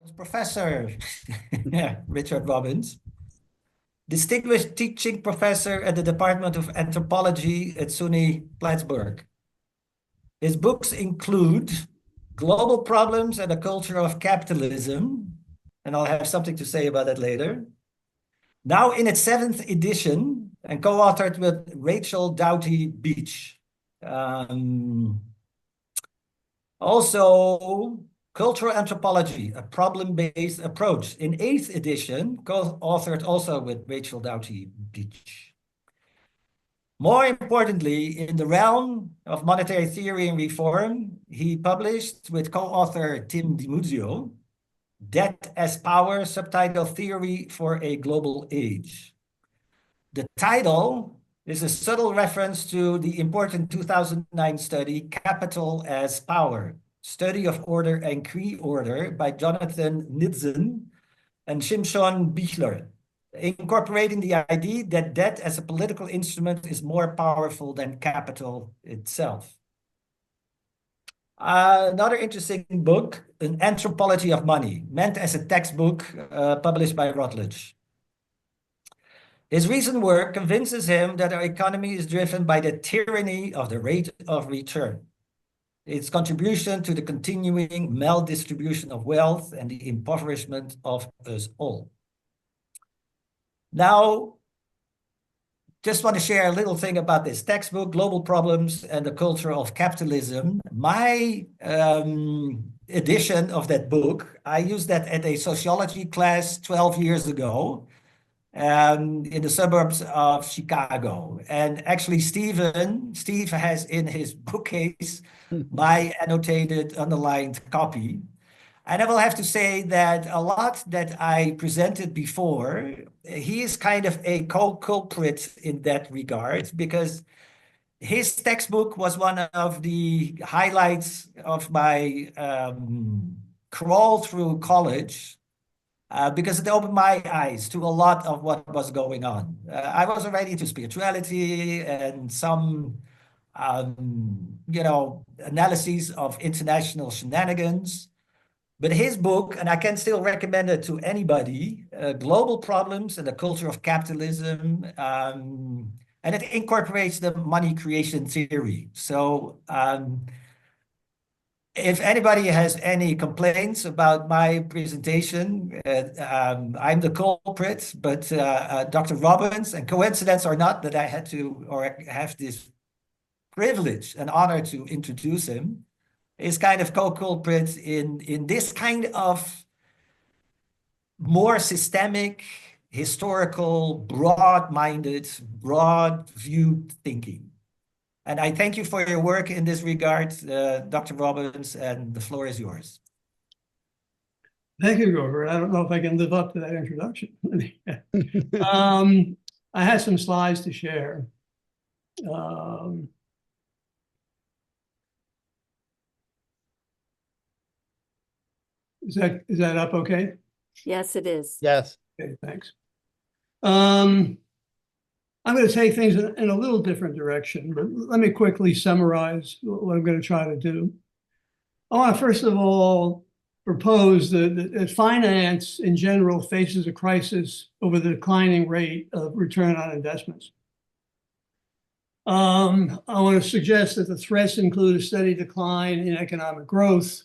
Professor Richard Robbins, distinguished teaching professor at the Department of Anthropology at SUNY Plattsburgh. His books include Global Problems and the Culture of Capitalism, and I'll have something to say about that later. Now in its 7th edition and co-authored with Rachel Doughty Beach. Also, Cultural Anthropology, a problem-based approach, in 8th edition, co-authored also with Rachel Doughty Beach. More importantly, in the realm of monetary theory and reform, he published with co-author Tim DiMuzio, Debt as Power, subtitle Theory for a Global Age. The title is a subtle reference to the important 2009 study, Capital as Power, Study of Order and Pre-Order by Jonathan Nitzen and Shimshon Bichler, incorporating the idea that debt as a political instrument is more powerful than capital itself. Another interesting book, An Anthropology of Money, meant as a textbook published by Routledge. His recent work convinces him that our economy is driven by the tyranny of the rate of return, its contribution to the continuing maldistribution of wealth and the impoverishment of us all. Now, just want to share a little thing about this textbook, Global Problems and the Culture of Capitalism. My edition of that book, I used that at a sociology class 12 years ago. In the suburbs of Chicago. And actually, Steve has in his bookcase my annotated, underlined copy. And I will have to say that a lot that I presented before, he is kind of a co-culprit in that regard, because his textbook was one of the highlights of my crawl through college. Because it opened my eyes to a lot of what was going on. I was already into spirituality and some, analyses of international shenanigans. But his book, and I can still recommend it to anybody, Global Problems and the Culture of Capitalism, and it incorporates the money creation theory. So, if anybody has any complaints about my presentation, I'm the culprit, but Dr. Robbins, and coincidence or not that I had to, or have this privilege and honor to introduce him, is kind of co-culprit in this kind of more systemic, historical, broad-minded, broad-viewed thinking. And I thank you for your work in this regard, Dr. Robbins, and the floor is yours. Thank you, Grover. I don't know if I can live up to that introduction. I have some slides to share. Is that up okay? Yes, it is. Yes. Okay, thanks. I'm going to take things in a little different direction, but let me quickly summarize what I'm going to try to do. I want to first of all propose that finance in general faces a crisis over the declining rate of return on investments. I want to suggest that the threats include a steady decline in economic growth,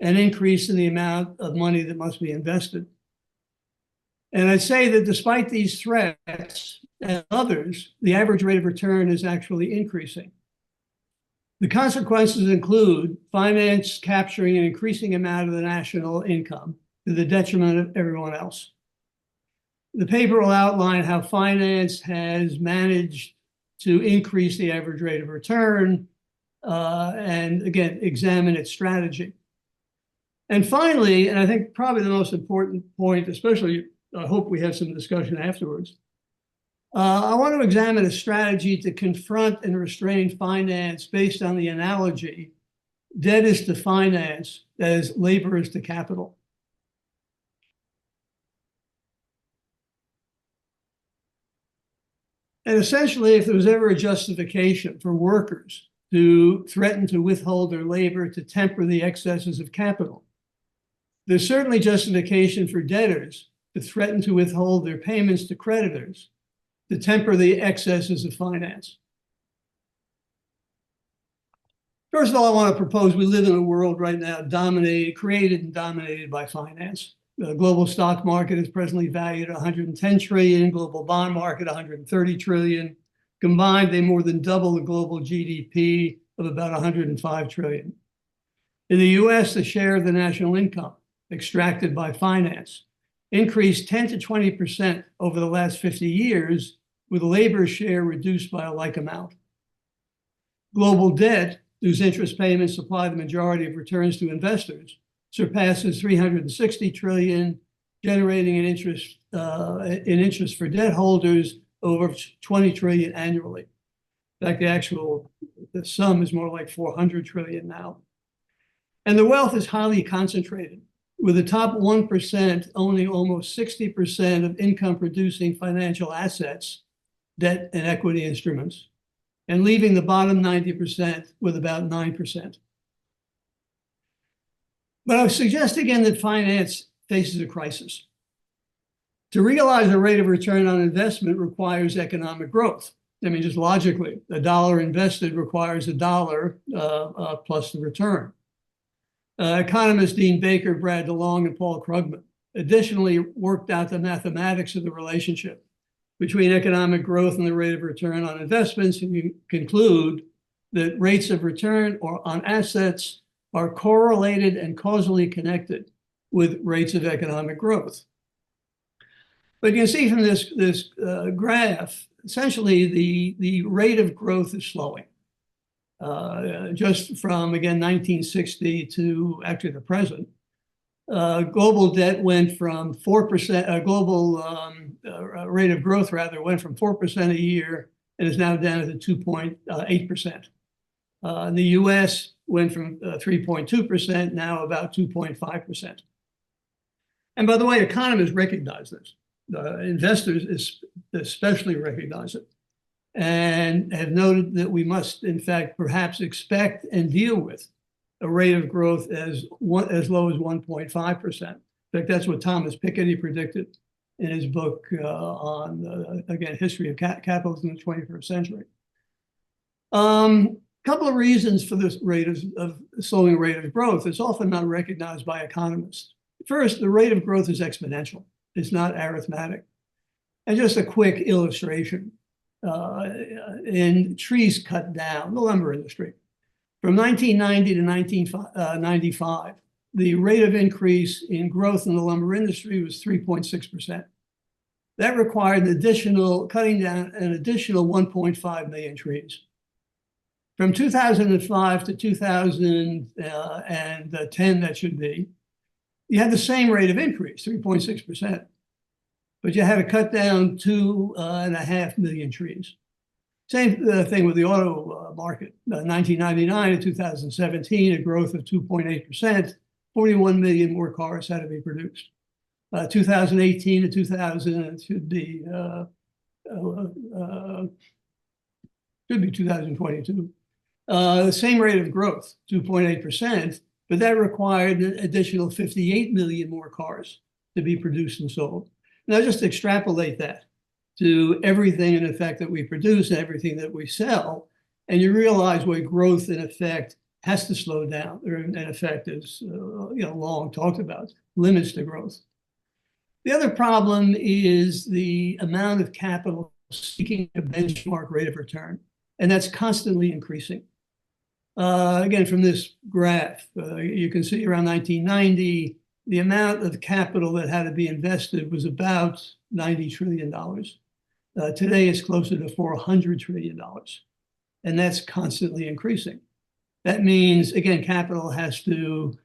an increase in the amount of money that must be invested. And I'd say that despite these threats and others, the average rate of return is actually increasing. The consequences include finance capturing an increasing amount of the national income to the detriment of everyone else. The paper will outline how finance has managed to increase the average rate of return and, again, examine its strategy. And finally, and I think probably the most important point, especially I hope we have some discussion afterwards. I want to examine a strategy to confront and restrain finance based on the analogy, debt is to finance as labor is to capital. And essentially, if there was ever a justification for workers to threaten to withhold their labor to temper the excesses of capital, There's certainly justification for debtors to threaten to withhold their payments to creditors to temper the excesses of finance. First of all, I want to propose we live in a world right now created and dominated by finance. The global stock market is presently valued at 110 trillion, global bond market 130 trillion. Combined, they more than double the global GDP of about 105 trillion. In the US, the share of the national income extracted by finance increased 10 to 20% over the last 50 years, with labor share reduced by a like amount. Global debt, whose interest payments supply the majority of returns to investors, surpasses 360 trillion, generating an interest for debt holders over 20 trillion annually. In fact, the sum is more like 400 trillion now. And the wealth is highly concentrated, with the top 1% owning almost 60% of income-producing financial assets, debt and equity instruments, and leaving the bottom 90% with about 9%. But I would suggest again that finance faces a crisis. To realize a rate of return on investment requires economic growth. I mean, just logically, a dollar invested requires a dollar plus the return. Economists Dean Baker, Brad DeLong, and Paul Krugman additionally worked out the mathematics of the relationship between economic growth and the rate of return on investments, and we conclude that rates of return or on assets are correlated and causally connected with rates of economic growth. But you can see from this graph, essentially the rate of growth is slowing. Just from, again, 1960 to actually the present. Global debt went from 4%, global rate of growth, rather, went from 4% a year and is now down to 2.8%. The US went from 3.2%, now about 2.5%. And by the way, economists recognize this. Investors especially recognize it, and have noted that we must, in fact, perhaps expect and deal with a rate of growth as low as 1.5%. In fact, that's what Thomas Piketty predicted in his book on, again, history of capitalism in the 21st century. Couple of reasons for this rate of slowing rate of growth. It's often not recognized by economists. First, the rate of growth is exponential. It's not arithmetic. And just a quick illustration. In trees cut down, the lumber industry, from 1990 to 1995, the rate of increase in growth in the lumber industry was 3.6%. That required cutting down an additional 1.5 million trees. From 2005 to 2010, that should be, you had the same rate of increase, 3.6%, but you had to cut down 2.5 million trees. Same thing with the auto market. 1999 to 2017, a growth of 2.8%, 41 million more cars had to be produced. 2018 to 2000 should be 2022. The same rate of growth, 2.8%, but that required an additional 58 million more cars to be produced and sold. Now just extrapolate that to everything in effect that we produce and everything that we sell, and you realize why growth in effect has to slow down, or in effect is long talked about, limits to growth. The other problem is the amount of capital seeking a benchmark rate of return, and that's constantly increasing. Again, from this graph, you can see around 1990, the amount of capital that had to be invested was about $90 trillion. Today, it's closer to $400 trillion, and that's constantly increasing. That means, again, capital has to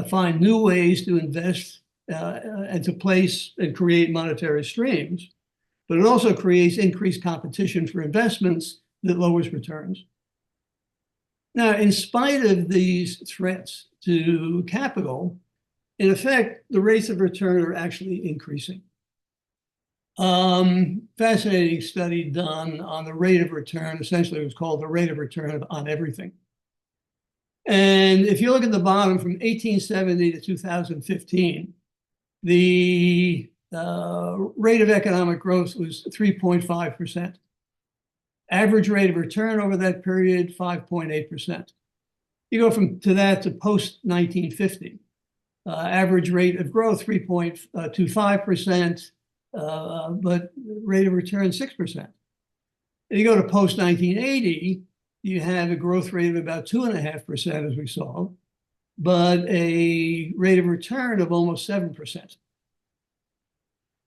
find new ways to invest and to place and create monetary streams, but it also creates increased competition for investments that lowers returns. Now, in spite of these threats to capital, in effect, the rates of return are actually increasing. Fascinating study done on the rate of return. Essentially, it was called the rate of return on everything. And if you look at the bottom from 1870 to 2015, the rate of economic growth was 3.5%. Average rate of return over that period, 5.8%. You go to that to post-1950. Average rate of growth, 3.25%, but rate of return, 6%. And you go to post-1980, you have a growth rate of about 2.5%, as we saw, but a rate of return of almost 7%.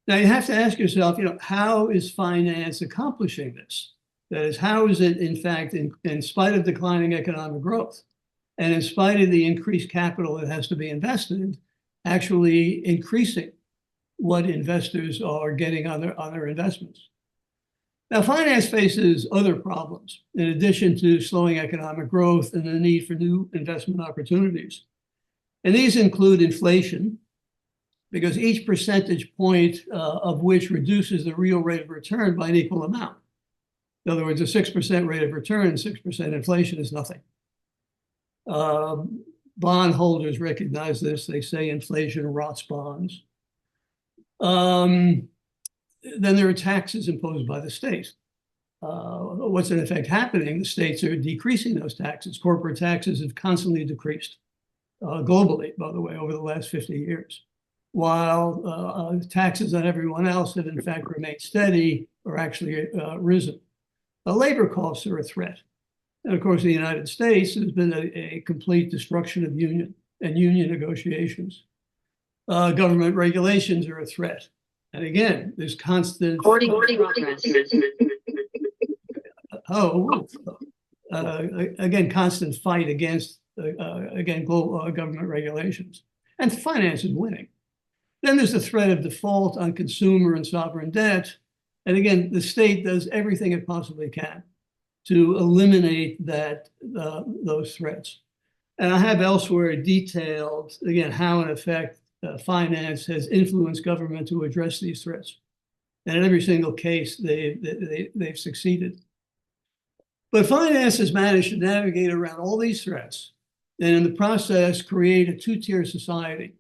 Now, you have to ask yourself, how is finance accomplishing this? That is, how is it, in fact, in spite of declining economic growth, and in spite of the increased capital that has to be invested, actually increasing what investors are getting on their investments? Now, finance faces other problems in addition to slowing economic growth and the need for new investment opportunities. And these include inflation, because each percentage point of which reduces the real rate of return by an equal amount. In other words, a 6% rate of return and 6% inflation is nothing. Bondholders recognize this. They say inflation rots bonds. Then there are taxes imposed by the state. What's in effect happening? The states are decreasing those taxes. Corporate taxes have constantly decreased globally, by the way, over the last 50 years, while taxes on everyone else have in fact remained steady or actually risen. Labor costs are a threat. And of course, in the United States, there's been a complete destruction of union and union negotiations. Government regulations are a threat. And again, there's constant constant fight against global government regulations. And finance is winning. Then there's the threat of default on consumer and sovereign debt. And again, the state does everything it possibly can to eliminate those threats. And I have elsewhere detailed, again, how in effect finance has influenced government to address these threats. And in every single case, they've succeeded. But finance has managed to navigate around all these threats and in the process create a two-tier society.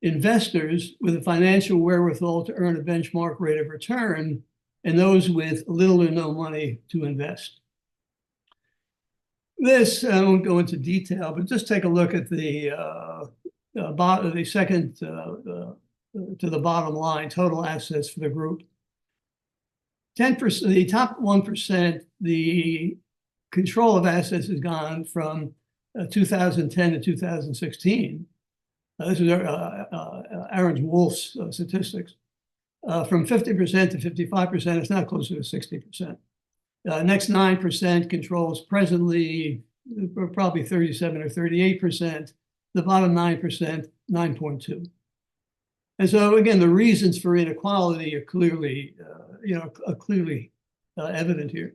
Investors with the financial wherewithal to earn a benchmark rate of return, and those with little or no money to invest. This, I won't go into detail, but just take a look at the second to the bottom line, total assets for the group. 10%, the top 1%, the control of assets has gone from 2010 to 2016. This is Aaron Wolf's statistics. From 50% to 55%, it's now closer to 60%. Next 9% controls presently probably 37 or 38%. The bottom 9%, 9.2. And so again, the reasons for inequality are clearly, evident here.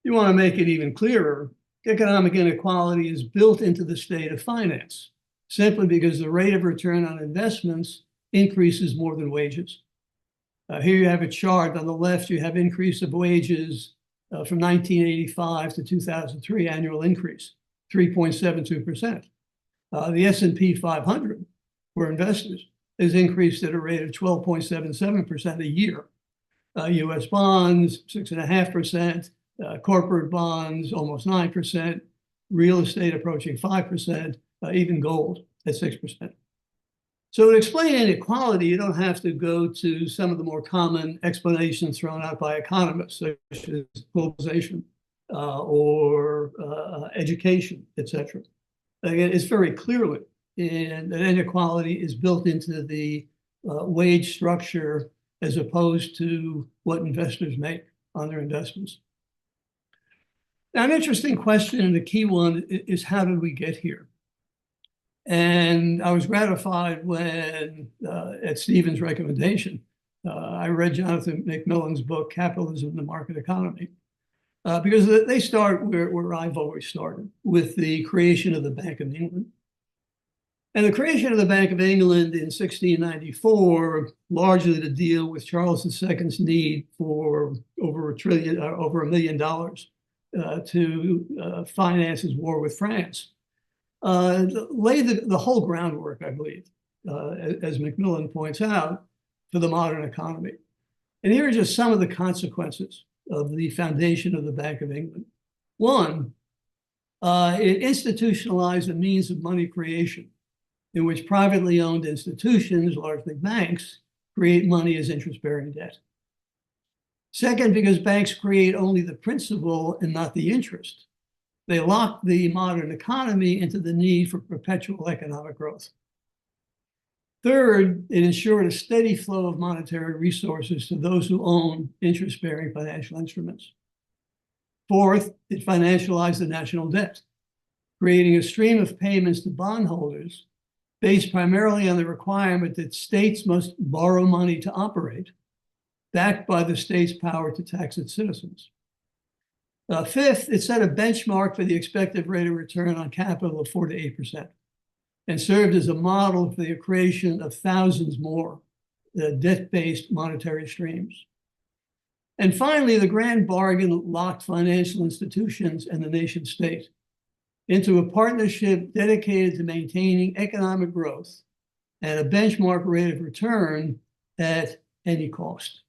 You want to make it even clearer, economic inequality is built into the state of finance, simply because the rate of return on investments increases more than wages. Here you have a chart. On the left, you have increase of wages from 1985 to 2003, annual increase, 3.72%. The S&P 500 for investors has increased at a rate of 12.77% a year. U.S. bonds, 6.5%, corporate bonds, almost 9%, real estate approaching 5%, even gold at 6%. So to explain inequality, you don't have to go to some of the more common explanations thrown out by economists, such as globalization or education, etc. Again, it's very clearly that inequality is built into the wage structure as opposed to what investors make on their investments. Now, an interesting question, and the key one, is how did we get here? And I was gratified when, at Stephen's recommendation, I read Jonathan McMillan's book, Capitalism and the Market Economy, because they start where I've always started, with the creation of the Bank of England. And the creation of the Bank of England in 1694, largely to deal with Charles II's need for over $1 million to finance his war with France. lay the whole groundwork, I believe, as Macmillan points out, for the modern economy. And here are just some of the consequences of the foundation of the Bank of England. One, it institutionalized a means of money creation in which privately owned institutions, largely banks, create money as interest-bearing debt. Second, because banks create only the principal and not the interest, they lock the modern economy into the need for perpetual economic growth. Third, it ensured a steady flow of monetary resources to those who own interest-bearing financial instruments. Fourth, it financialized the national debt, creating a stream of payments to bondholders based primarily on the requirement that states must borrow money to operate, backed by the state's power to tax its citizens. Fifth, it set a benchmark for the expected rate of return on capital of 4 to 8%, and served as a model for the creation of thousands more debt-based monetary streams. And finally, the grand bargain locked financial institutions and the nation state into a partnership dedicated to maintaining economic growth and a benchmark rate of return at any cost.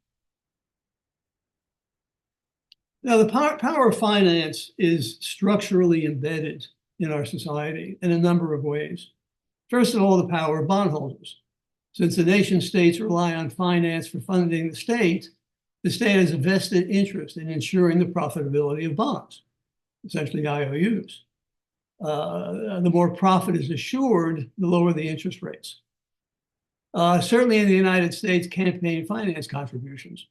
Now, the power of finance is structurally embedded in our society in a number of ways. First of all, the power of bondholders. Since the nation states rely on finance for funding the state has a vested interest in ensuring the profitability of bonds, essentially IOUs. The more profit is assured, the lower the interest rates. Certainly in the United States, campaign finance contributions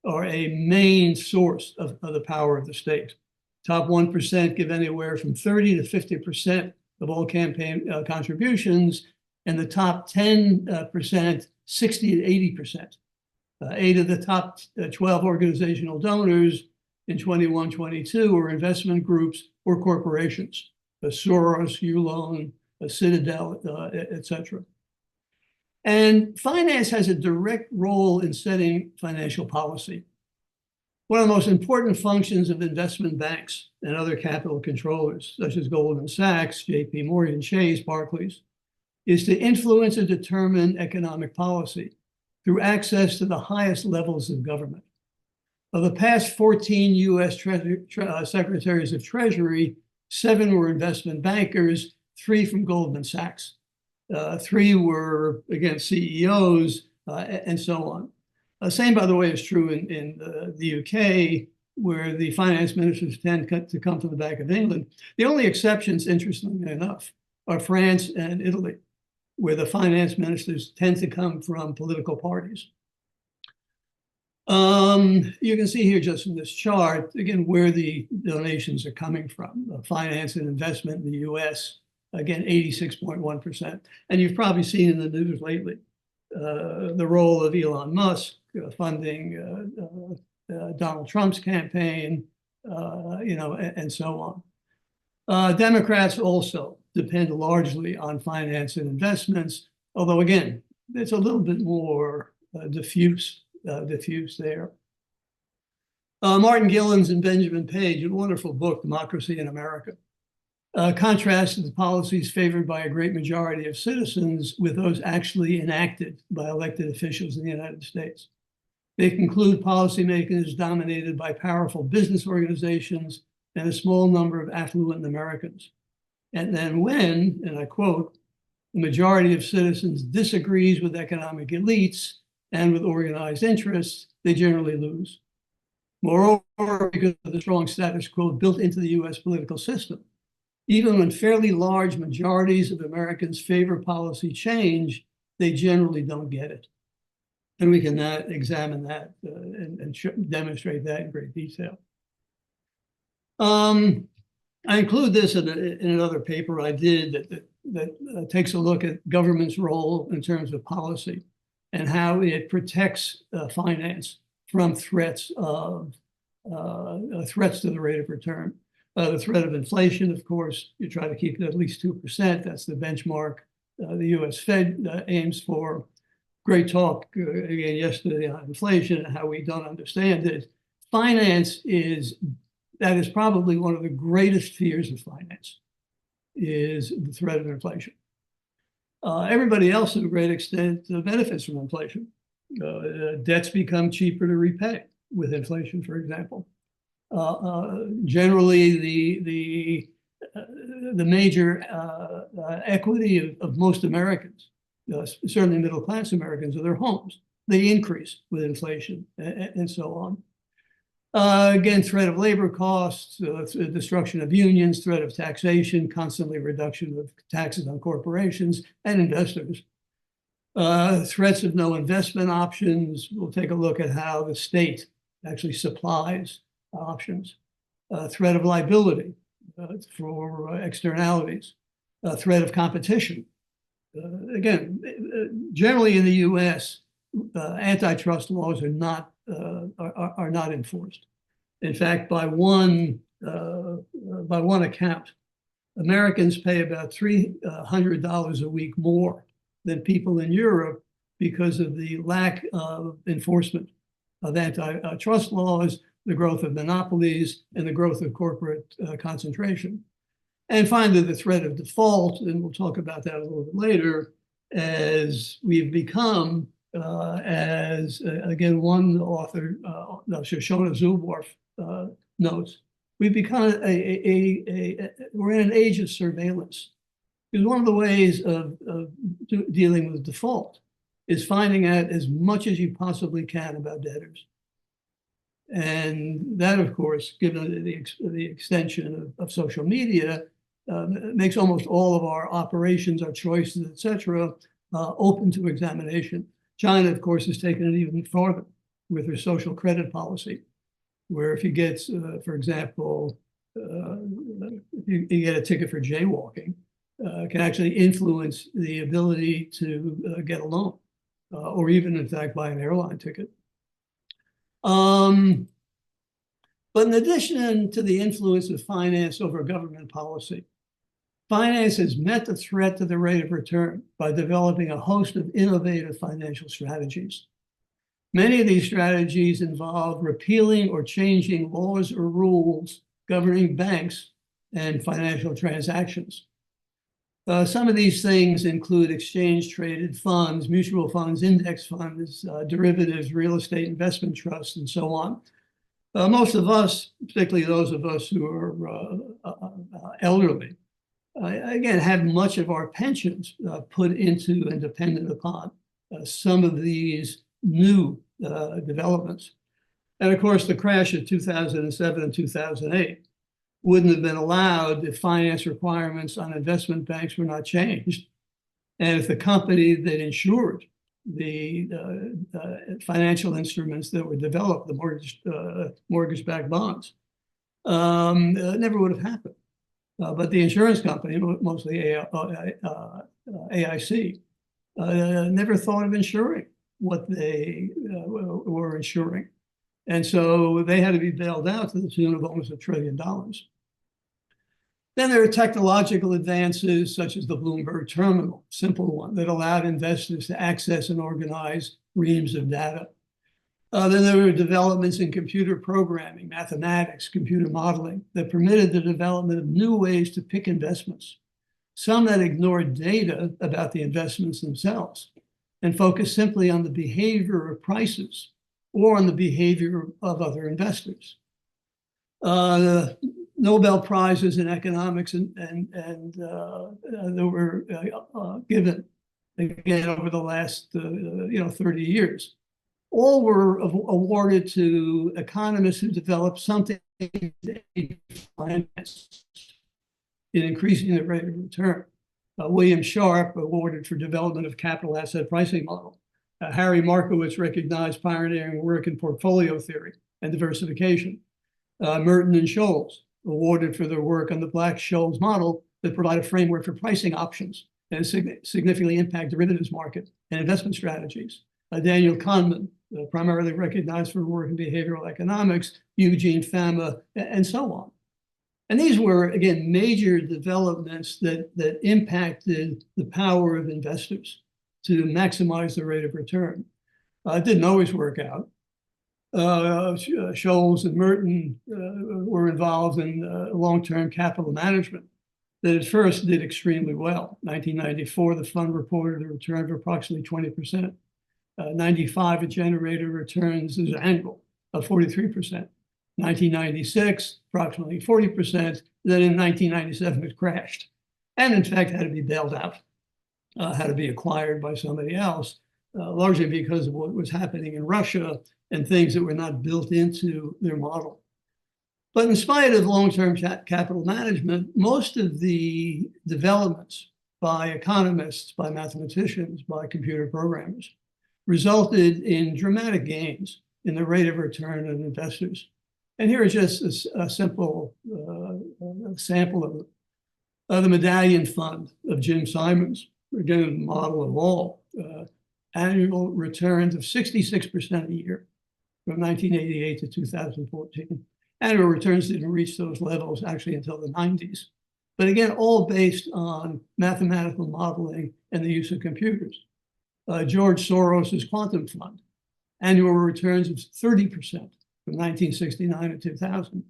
are a main source of the power of the state. Top 1% give anywhere from 30 to 50% of all campaign contributions, and the top 10%, 60 to 80%. 8 of the top 12 organizational donors in 21-22 were investment groups or corporations, Soros, Ulone, Citadel, etc. And finance has a direct role in setting financial policy. One of the most important functions of investment banks and other capital controllers, such as Goldman Sachs, JP Morgan, Chase, Barclays, is to influence and determine economic policy through access to the highest levels of government. Of the past 14 US Secretaries of Treasury, 7 were investment bankers, 3 from Goldman Sachs. 3 were, again, CEOs, and so on. Same, by the way, is true in the UK, where the finance ministers tend to come from the Bank of England. The only exceptions, interestingly enough, are France and Italy, where the finance ministers tend to come from political parties. You can see here just in this chart, again, where the donations are coming from. Finance and investment in the US, again, 86.1%. And you've probably seen in the news lately the role of Elon Musk funding Donald Trump's campaign, and so on. Democrats also depend largely on finance and investments, although again, it's a little bit more diffuse there. Martin Gilens and Benjamin Page, a wonderful book, Democracy in America, contrasted the policies favored by a great majority of citizens with those actually enacted by elected officials in the United States. They conclude policymakers dominated by powerful business organizations and a small number of affluent Americans. And then when, and I quote, the majority of citizens disagrees with economic elites and with organized interests, they generally lose. Moreover, because of the strong status quo built into the US political system, even when fairly large majorities of Americans favor policy change, they generally don't get it. And we can examine that and demonstrate that in great detail. I include this in another paper I did that takes a look at government's role in terms of policy and how it protects finance from threats to the rate of return. The threat of inflation, of course, you try to keep it at least 2%. That's the benchmark the US Fed aims for. Great talk again yesterday on inflation and how we don't understand it. Finance is probably one of the greatest fears of finance, is the threat of inflation. Everybody else, to a great extent, benefits from inflation. Debts become cheaper to repay with inflation, for example. Generally, the major equity of most Americans, certainly middle-class Americans, are their homes. They increase with inflation and so on. Again, threat of labor costs, destruction of unions, threat of taxation, constantly reduction of taxes on corporations and investors. Threats of no investment options. We'll take a look at how the state actually supplies options. Threat of liability for externalities. Threat of competition. Again, generally in the U.S., antitrust laws are not enforced. In fact, by one account, Americans pay about $300 a week more than people in Europe because of the lack of enforcement of antitrust laws, the growth of monopolies, and the growth of corporate concentration. And finally, the threat of default, and we'll talk about that a little bit later, as we've become, as again, one author, Shoshona Zuboff notes, we've become we're in an age of surveillance. Because one of the ways of dealing with default is finding out as much as you possibly can about debtors. And that, of course, given the extension of social media, makes almost all of our operations, our choices, et cetera, open to examination. China, of course, has taken it even farther with their social credit policy, where if you get, for example, you get a ticket for jaywalking, can actually influence the ability to get a loan, or even, in fact, buy an airline ticket. But in addition to the influence of finance over government policy, finance has met the threat to the rate of return by developing a host of innovative financial strategies. Many of these strategies involve repealing or changing laws or rules governing banks and financial transactions. Some of these things include exchange-traded funds, mutual funds, index funds, derivatives, real estate investment trusts, and so on. Most of us, particularly those of us who are elderly, again, have much of our pensions put into and dependent upon some of these new developments. And of course, the crash of 2007 and 2008 wouldn't have been allowed if finance requirements on investment banks were not changed. And if the company that insured the financial instruments that were developed, the mortgage-backed bonds, never would have happened. But the insurance company, mostly AIC, never thought of insuring what they were insuring. And so they had to be bailed out to the tune of almost $1 trillion. Then there are technological advances such as the Bloomberg terminal, simple one, that allowed investors to access and organize reams of data. Then there were developments in computer programming, mathematics, computer modeling that permitted the development of new ways to pick investments, some that ignored data about the investments themselves and focused simply on the behavior of prices or on the behavior of other investors. The Nobel Prizes in economics and that were given again over the last 30 years, all were awarded to economists who developed something to aid finance in increasing the rate of return. William Sharpe awarded for development of capital asset pricing model. Harry Markowitz recognized pioneering work in portfolio theory and diversification. Merton and Scholes awarded for their work on the Black-Scholes model that provide a framework for pricing options and significantly impact derivatives market and investment strategies. Daniel Kahneman, primarily recognized for work in behavioral economics, Eugene Fama, and so on. And these were, again, major developments that impacted the power of investors to maximize the rate of return. It didn't always work out. Scholes and Merton were involved in long-term capital management that at first did extremely well. 1994, the fund reported a return of approximately 20%. 95, it generated returns as annual of 43%. 1996, approximately 40%. Then in 1997, it crashed. And in fact, had to be bailed out, had to be acquired by somebody else, largely because of what was happening in Russia and things that were not built into their model. But in spite of long-term capital management, most of the developments by economists, by mathematicians, by computer programmers resulted in dramatic gains in the rate of return of investors. And here is just a simple sample of the medallion fund of Jim Simons, again, the model of all, annual returns of 66% a year from 1988 to 2014. Annual returns didn't reach those levels actually until the 90s. But again, all based on mathematical modeling and the use of computers. George Soros's quantum fund, annual returns of 30% from 1969 to 2000.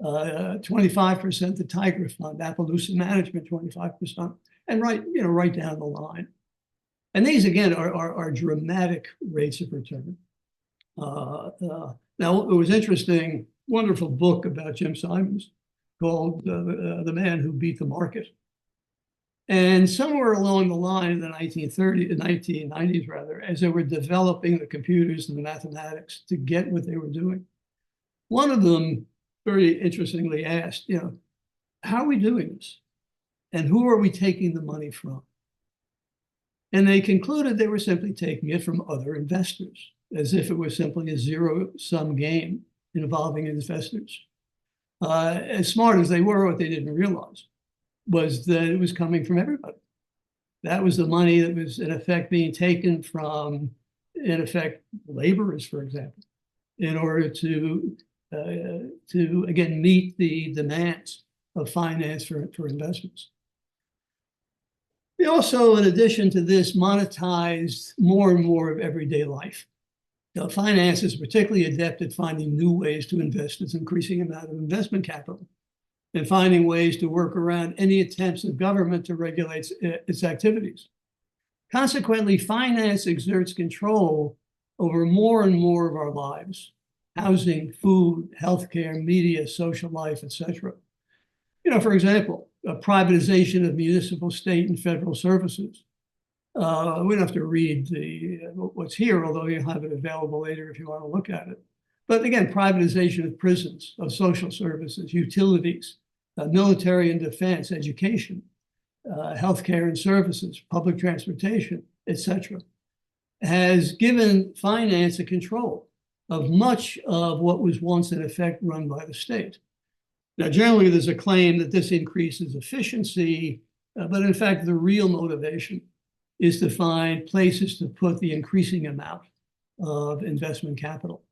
25% the Tiger Fund, Appaloosa Management, 25%, and right down the line. And these, again, are dramatic rates of return. Now, it was interesting, wonderful book about Jim Simons called The Man Who Beat the Market. And somewhere along the line in the 1990s, rather, as they were developing the computers and the mathematics to get what they were doing, one of them very interestingly asked, how are we doing this? And who are we taking the money from? And they concluded they were simply taking it from other investors, as if it was simply a zero-sum game involving investors. As smart as they were, what they didn't realize was that it was coming from everybody. That was the money that was, in effect, being taken from, in effect, laborers, for example, in order to again, meet the demands of finance for investments. We also, in addition to this, monetized more and more of everyday life. Finance is particularly adept at finding new ways to invest its increasing amount of investment capital and finding ways to work around any attempts of government to regulate its activities. Consequently, finance exerts control over more and more of our lives: housing, food, healthcare, media, social life, etc. For example, a privatization of municipal, state, and federal services. We don't have to read what's here, although you'll have it available later if you want to look at it. But again, privatization of prisons, of social services, utilities, military and defense, education, healthcare and services, public transportation, etc., has given finance a control of much of what was once in effect run by the state. Now, generally, there's a claim that this increases efficiency, but in fact, the real motivation is to find places to put the increasing amount of investment capital.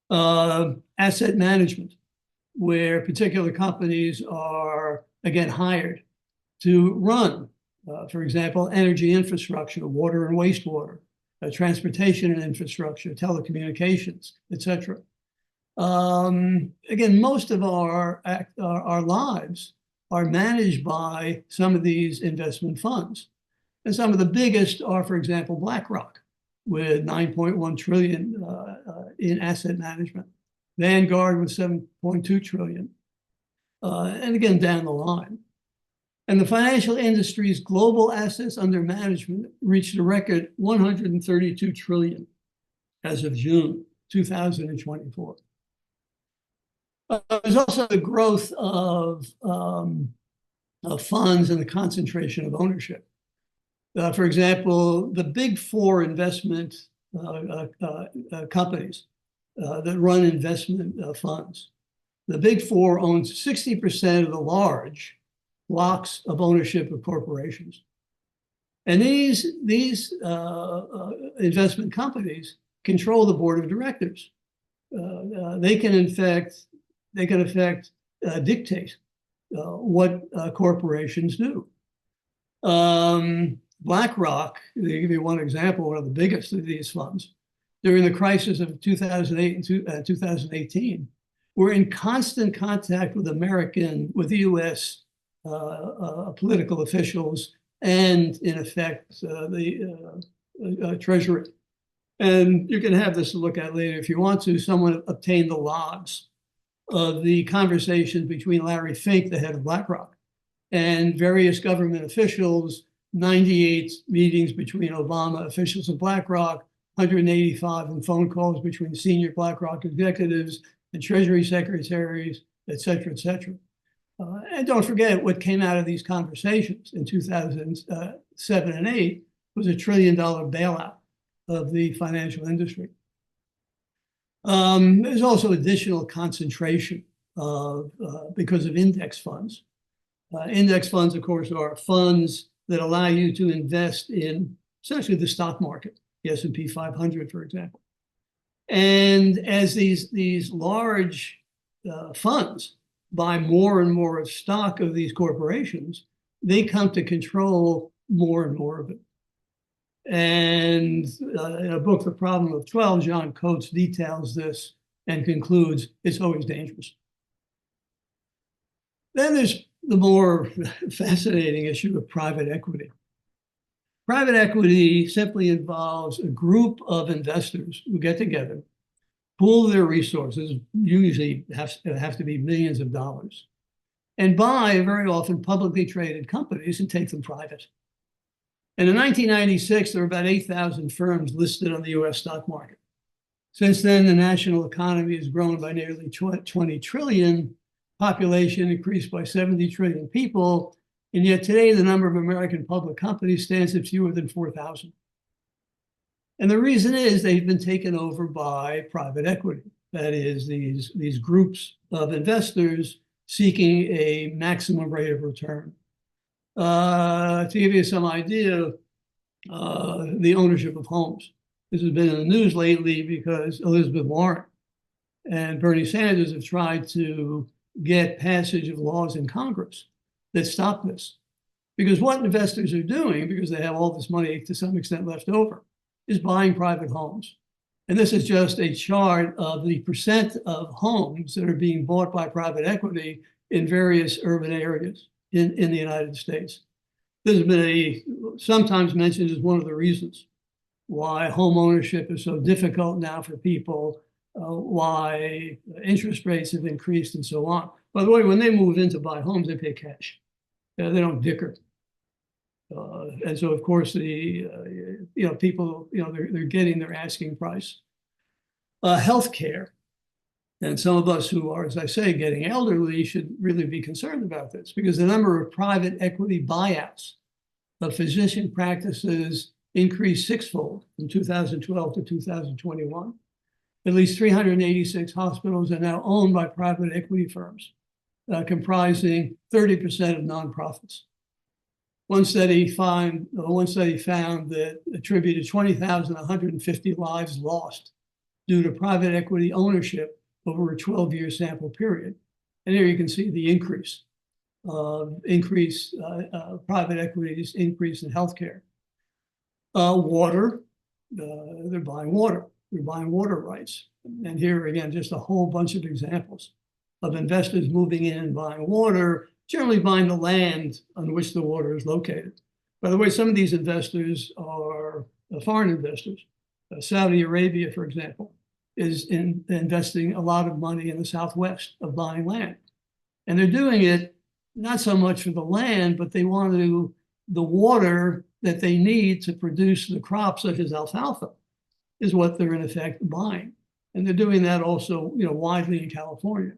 Asset management, where particular companies are, again, hired to run, for example, energy infrastructure, water and wastewater, transportation and infrastructure, telecommunications, etc. Again, most of our lives are managed by some of these investment funds. And some of the biggest are, for example, BlackRock, with 9.1 trillion in asset management, Vanguard with 7.2 trillion, and again, down the line. And the financial industry's global assets under management reached a record 132 trillion as of June 2024. There's also the growth of funds and the concentration of ownership. For example, the big four investment companies that run investment funds, the big four owns 60% of the large blocks of ownership of corporations. And these investment companies control the board of directors. They can, in fact, dictate what corporations do. BlackRock, to give you one example, one of the biggest of these funds, during the crisis of 2008 and 2018, were in constant contact with the U.S. political officials and, in effect, the Treasury. And you can have this to look at later if you want to. Someone obtained the logs of the conversations between Larry Fink, the head of BlackRock, and various government officials, 98 meetings between Obama officials and BlackRock, 185 in phone calls between senior BlackRock executives and Treasury secretaries, et cetera, et cetera. And don't forget what came out of these conversations in 2007 and 8 was $1 trillion bailout of the financial industry. There's also additional concentration because of index funds. Index funds, of course, are funds that allow you to invest in essentially the stock market, the S&P 500, for example. And as these large funds buy more and more of stock of these corporations, they come to control more and more of it. And in a book, The Problem of 12, John Coates details this and concludes it's always dangerous. Then there's the more fascinating issue of private equity. Private equity simply involves a group of investors who get together, pool their resources, usually have to be millions of dollars, and buy very often publicly traded companies and take them private. And in 1996, there were about 8,000 firms listed on the US stock market. Since then, the national economy has grown by nearly 20 trillion, population increased by 70 trillion people, and yet today the number of American public companies stands at fewer than 4,000. And the reason is they've been taken over by private equity. That is, these groups of investors seeking a maximum rate of return. To give you some idea, the ownership of homes. This has been in the news lately because Elizabeth Warren and Bernie Sanders have tried to get passage of laws in Congress that stop this. Because what investors are doing, because they have all this money to some extent left over, is buying private homes. And this is just a chart of the percent of homes that are being bought by private equity in various urban areas in the United States. This has been sometimes mentioned as one of the reasons why home ownership is so difficult now for people, why interest rates have increased and so on. By the way, when they move in to buy homes, they pay cash. They don't dicker. And so, of course, people, they're getting their asking price. Healthcare. And some of us who are, as I say, getting elderly should really be concerned about this because the number of private equity buyouts of physician practices increased sixfold from 2012 to 2021. At least 386 hospitals are now owned by private equity firms, comprising 30% of nonprofits. One study found that attributed 20,150 lives lost due to private equity ownership over a 12-year sample period. And here you can see the private equities increase in healthcare. Water, they're buying water. They're buying water rights. And here again, just a whole bunch of examples of investors moving in and buying water, generally buying the land on which the water is located. By the way, some of these investors are foreign investors. Saudi Arabia, for example, is investing a lot of money in the Southwest of buying land. And they're doing it not so much for the land, but they want the water that they need to produce the crops such as alfalfa is what they're in effect buying. And they're doing that also, widely in California.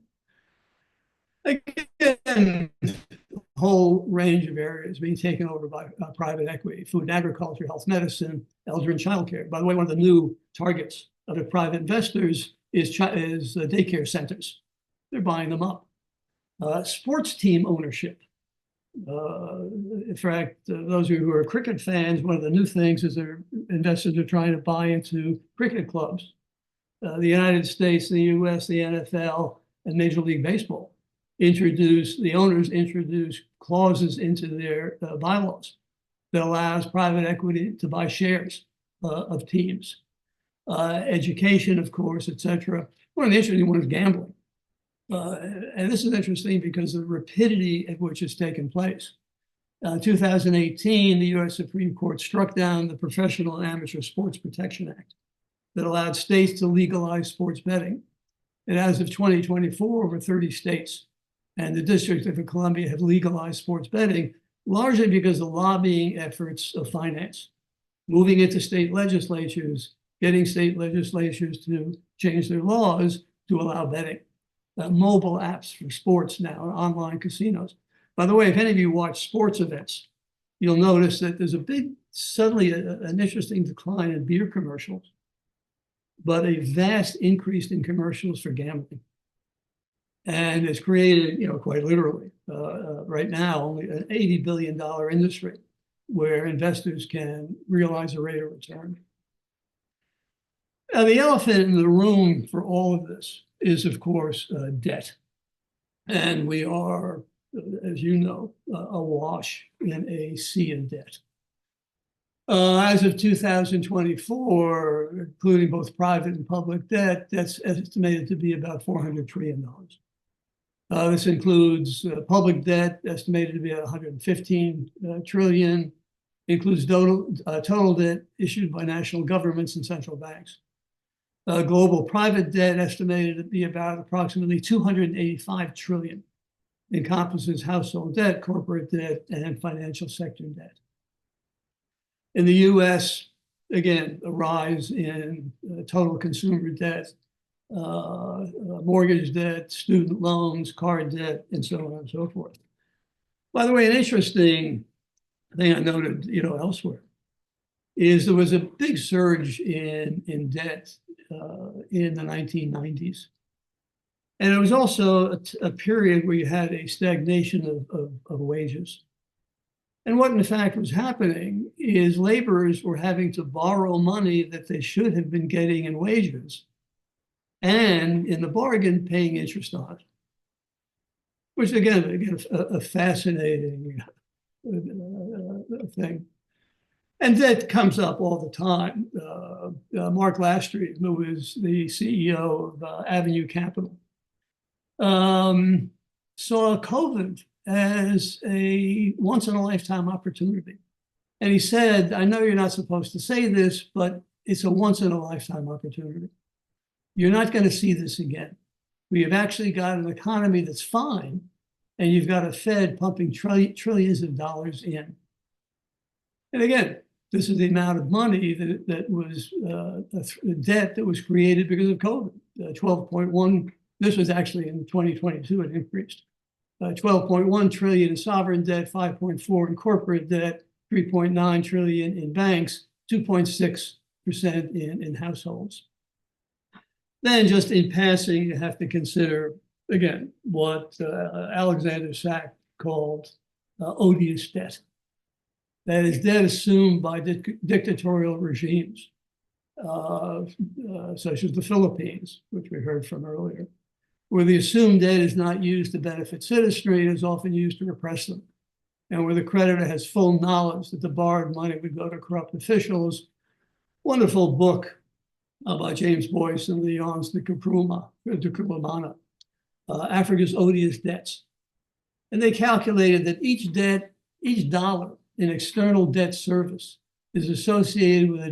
Again, a whole range of areas being taken over by private equity: food and agriculture, health medicine, elder and child care. By the way, one of the new targets of the private investors is daycare centers. They're buying them up. Sports team ownership. In fact, those of you who are cricket fans, one of the new things is their investors are trying to buy into cricket clubs. The United States, the US, the NFL, and Major League Baseball the owners introduce clauses into their bylaws that allows private equity to buy shares of teams. Education, of course, et cetera. One of the interesting ones is gambling. And this is interesting because of the rapidity at which it's taken place. 2018, the U.S. Supreme Court struck down the Professional and Amateur Sports Protection Act that allowed states to legalize sports betting. And as of 2024, over 30 states and the District of Columbia have legalized sports betting, largely because of lobbying efforts of finance, moving into state legislatures, getting state legislatures to change their laws to allow betting. Mobile apps for sports now, online casinos. By the way, if any of you watch sports events, you'll notice that there's suddenly an interesting decline in beer commercials, but a vast increase in commercials for gambling. And it's created, quite literally, right now, only an $80 billion industry where investors can realize a rate of return. Now, the elephant in the room for all of this is, of course, debt. And we are, as you know, awash in a sea of debt. As of 2024, including both private and public debt, that's estimated to be about $400 trillion. This includes public debt estimated to be at 115 trillion, includes total debt issued by national governments and central banks. Global private debt estimated to be about approximately 285 trillion, encompasses household debt, corporate debt, and financial sector debt. In the US, again, a rise in total consumer debt, mortgage debt, student loans, car debt, and so on and so forth. By the way, an interesting thing I noted, elsewhere, is there was a big surge in debt in the 1990s. And it was also a period where you had a stagnation of wages. And what in fact was happening is laborers were having to borrow money that they should have been getting in wages, and in the bargain, paying interest on it. Which again, a fascinating thing. And that comes up all the time. Mark Lastry, who is the CEO of Avenue Capital, saw COVID as a once-in-a-lifetime opportunity. And he said, I know you're not supposed to say this, but it's a once-in-a-lifetime opportunity. You're not going to see this again. We have actually got an economy that's fine, and you've got a Fed pumping trillions of dollars in. And again, this is the amount of money that was debt that was created because of COVID. 12.1, this was actually in 2022, it increased. 12.1 trillion in sovereign debt, 5.4 in corporate debt, 3.9 trillion in banks, 2.6% in households. Then just in passing, you have to consider, again, what Alexander Sachs called odious debt. That is debt assumed by dictatorial regimes, such as the Philippines, which we heard from earlier, where the assumed debt is not used to benefit citizenry, it is often used to repress them, and where the creditor has full knowledge that the borrowed money would go to corrupt officials. Wonderful book by James Boyce and Leonce de Cuprumana, Africa's Odious Debts. And they calculated that each dollar in external debt service is associated with a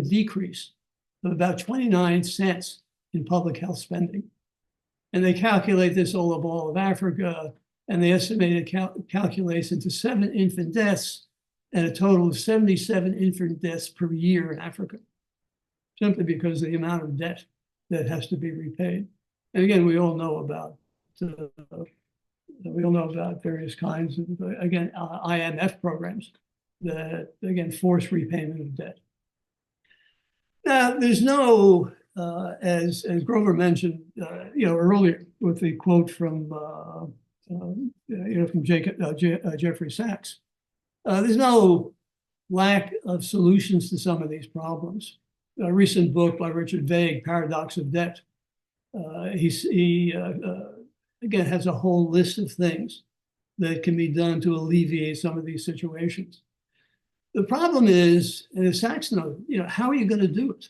decrease of about 29 cents in public health spending. And they calculate this over all of Africa, and they estimate it calculates into 7 infant deaths and a total of 77 infant deaths per year in Africa, simply because of the amount of debt that has to be repaid. And again, we all know about various kinds of, again, IMF programs that, again, force repayment of debt. Now, there's no, as Grover mentioned, earlier with the quote from, from Jeffrey Sachs, there's no lack of solutions to some of these problems. A recent book by Richard Vague, Paradox of Debt, he again has a whole list of things that can be done to alleviate some of these situations. The problem is, and as Sachs noted, how are you going to do it?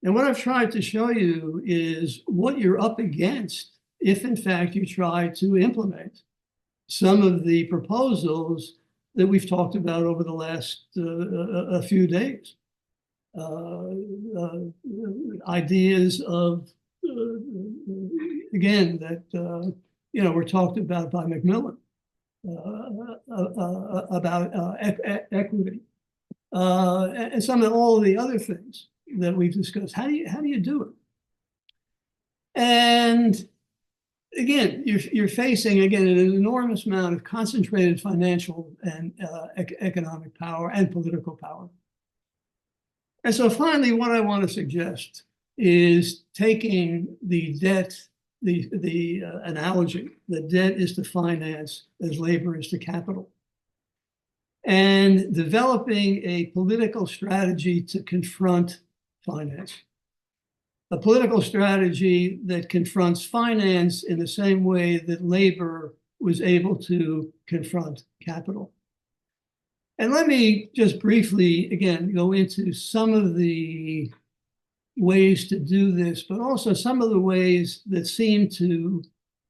And what I've tried to show you is what you're up against if in fact you try to implement some of the proposals that we've talked about over the last a few days. Ideas of, again, that, were talked about by Macmillan about equity, and all of the other things that we've discussed. How do you do it? And again, you're facing, again, an enormous amount of concentrated financial and economic power and political power. And so finally, what I want to suggest is taking the debt, the analogy that debt is to finance as labor is to capital, and developing a political strategy to confront finance. A political strategy that confronts finance in the same way that labor was able to confront capital. And let me just briefly, again, go into some of the ways to do this, but also some of the ways that seem to,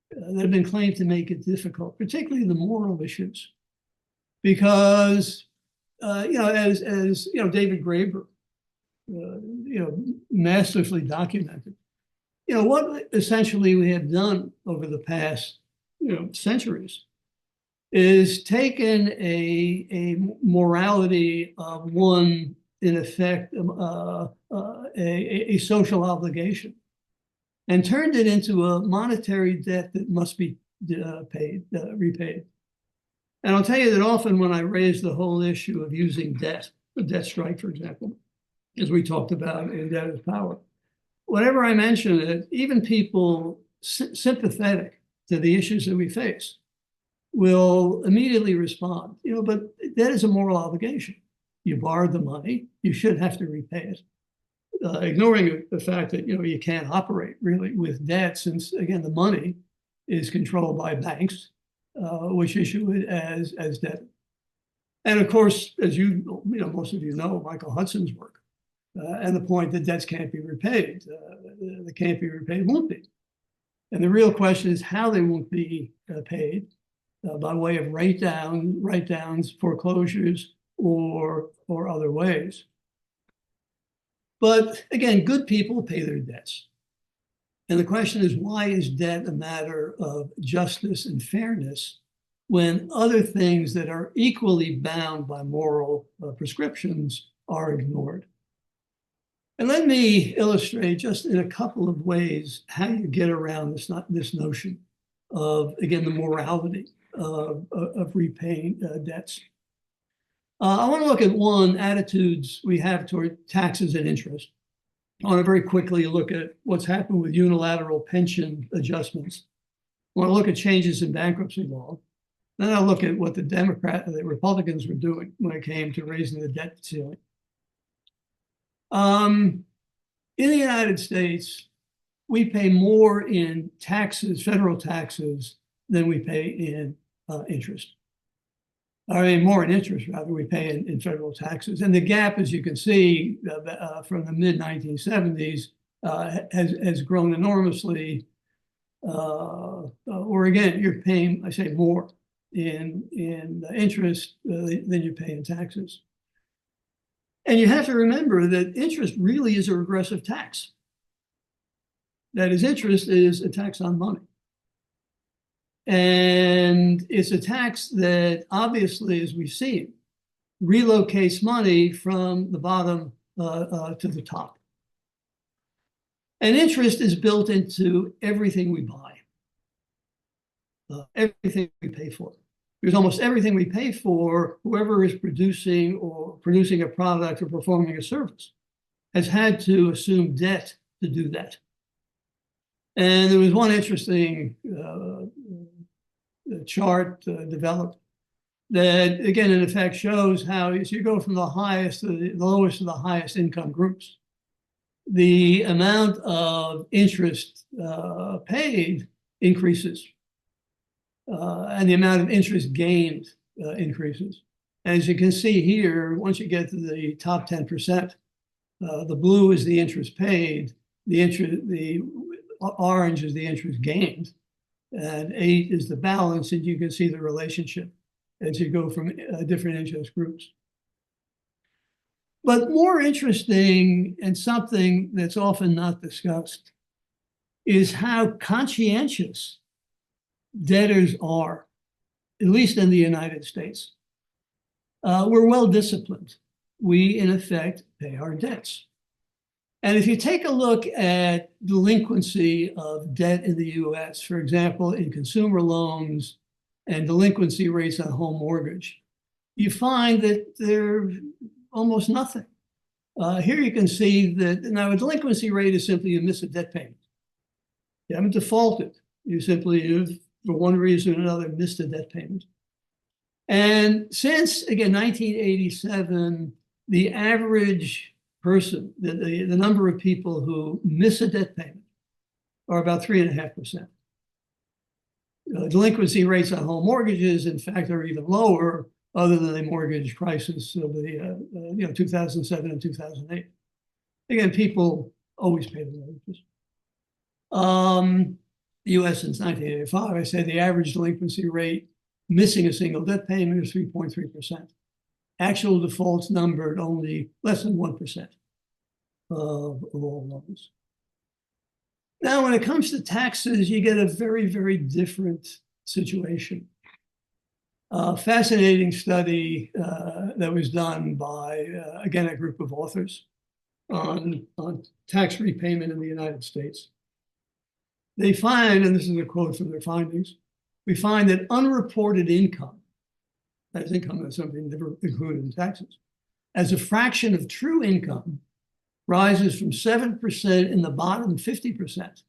that have been claimed to make it difficult, particularly the moral issues. Because, as David Graeber, masterfully documented, what essentially we have done over the past, centuries is taken a morality of one, in effect, a social obligation, and turned it into a monetary debt that must be repaid. And I'll tell you that often when I raise the whole issue of using debt, the debt strike, for example, as we talked about in Debt is Power, whenever I mention it, even people sympathetic to the issues that we face will immediately respond, but that is a moral obligation. You borrowed the money, you should have to repay it. Ignoring the fact that, you can't operate really with debt, since, again, the money is controlled by banks, which issue it as debt. And of course, as most of you know, Michael Hudson's work, and the point that debts can't be repaid. They can't be repaid, won't be. And the real question is how they won't be paid, by way of write-downs, foreclosures, or other ways. But again, good people pay their debts. And the question is, why is debt a matter of justice and fairness when other things that are equally bound by moral prescriptions are ignored? And let me illustrate just in a couple of ways how you get around this notion of, again, the morality of repaying debts. I want to look at attitudes we have toward taxes and interest. I want to very quickly look at what's happened with unilateral pension adjustments. I want to look at changes in bankruptcy law. Then I'll look at what the Republicans were doing when it came to raising the debt ceiling. In the United States, we pay more in taxes, federal taxes, than we pay in interest. I mean, more in interest, rather, we pay in federal taxes. And the gap, as you can see, from the mid-1970s has grown enormously. Or again, you're paying, I say, more in interest than you pay in taxes. And you have to remember that interest really is a regressive tax. That is, interest is a tax on money. And it's a tax that obviously, as we've seen, relocates money from the bottom to the top. And interest is built into everything we buy, everything we pay for. Because almost everything we pay for, whoever is producing a product or performing a service has had to assume debt to do that. And there was one interesting chart developed that, again, in effect shows how, as you go from the highest to the lowest to the highest income groups, the amount of interest paid increases, and the amount of interest gained increases. And as you can see here, once you get to the top 10%, the blue is the interest paid. The orange is the interest gained, and 8 is the balance, and you can see the relationship as you go from different interest groups. But more interesting, and something that's often not discussed, is how conscientious debtors are, at least in the United States. We're well disciplined. We, in effect, pay our debts. And if you take a look at delinquency of debt in the US, for example, in consumer loans and delinquency rates on home mortgage, you find that they're almost nothing. Here you can see that now a delinquency rate is simply you miss a debt payment. You haven't defaulted. You simply, for one reason or another, missed a debt payment. And since, again, 1987, the average person, the number of people who miss a debt payment are about 3.5%. Delinquency rates on home mortgages, in fact, are even lower, other than the mortgage crisis of the 2007 and 2008. Again, people always pay the mortgages. The U.S. since 1985, I say the average delinquency rate missing a single debt payment is 3.3%. Actual defaults numbered only less than 1% of all loans. Now, when it comes to taxes, you get a very, very different situation. A fascinating study that was done by, again, a group of authors on tax repayment in the United States. They find, and this is a quote from their findings, we find that unreported income, that's income that's something never included in taxes, as a fraction of true income, rises from 7% in the bottom 50%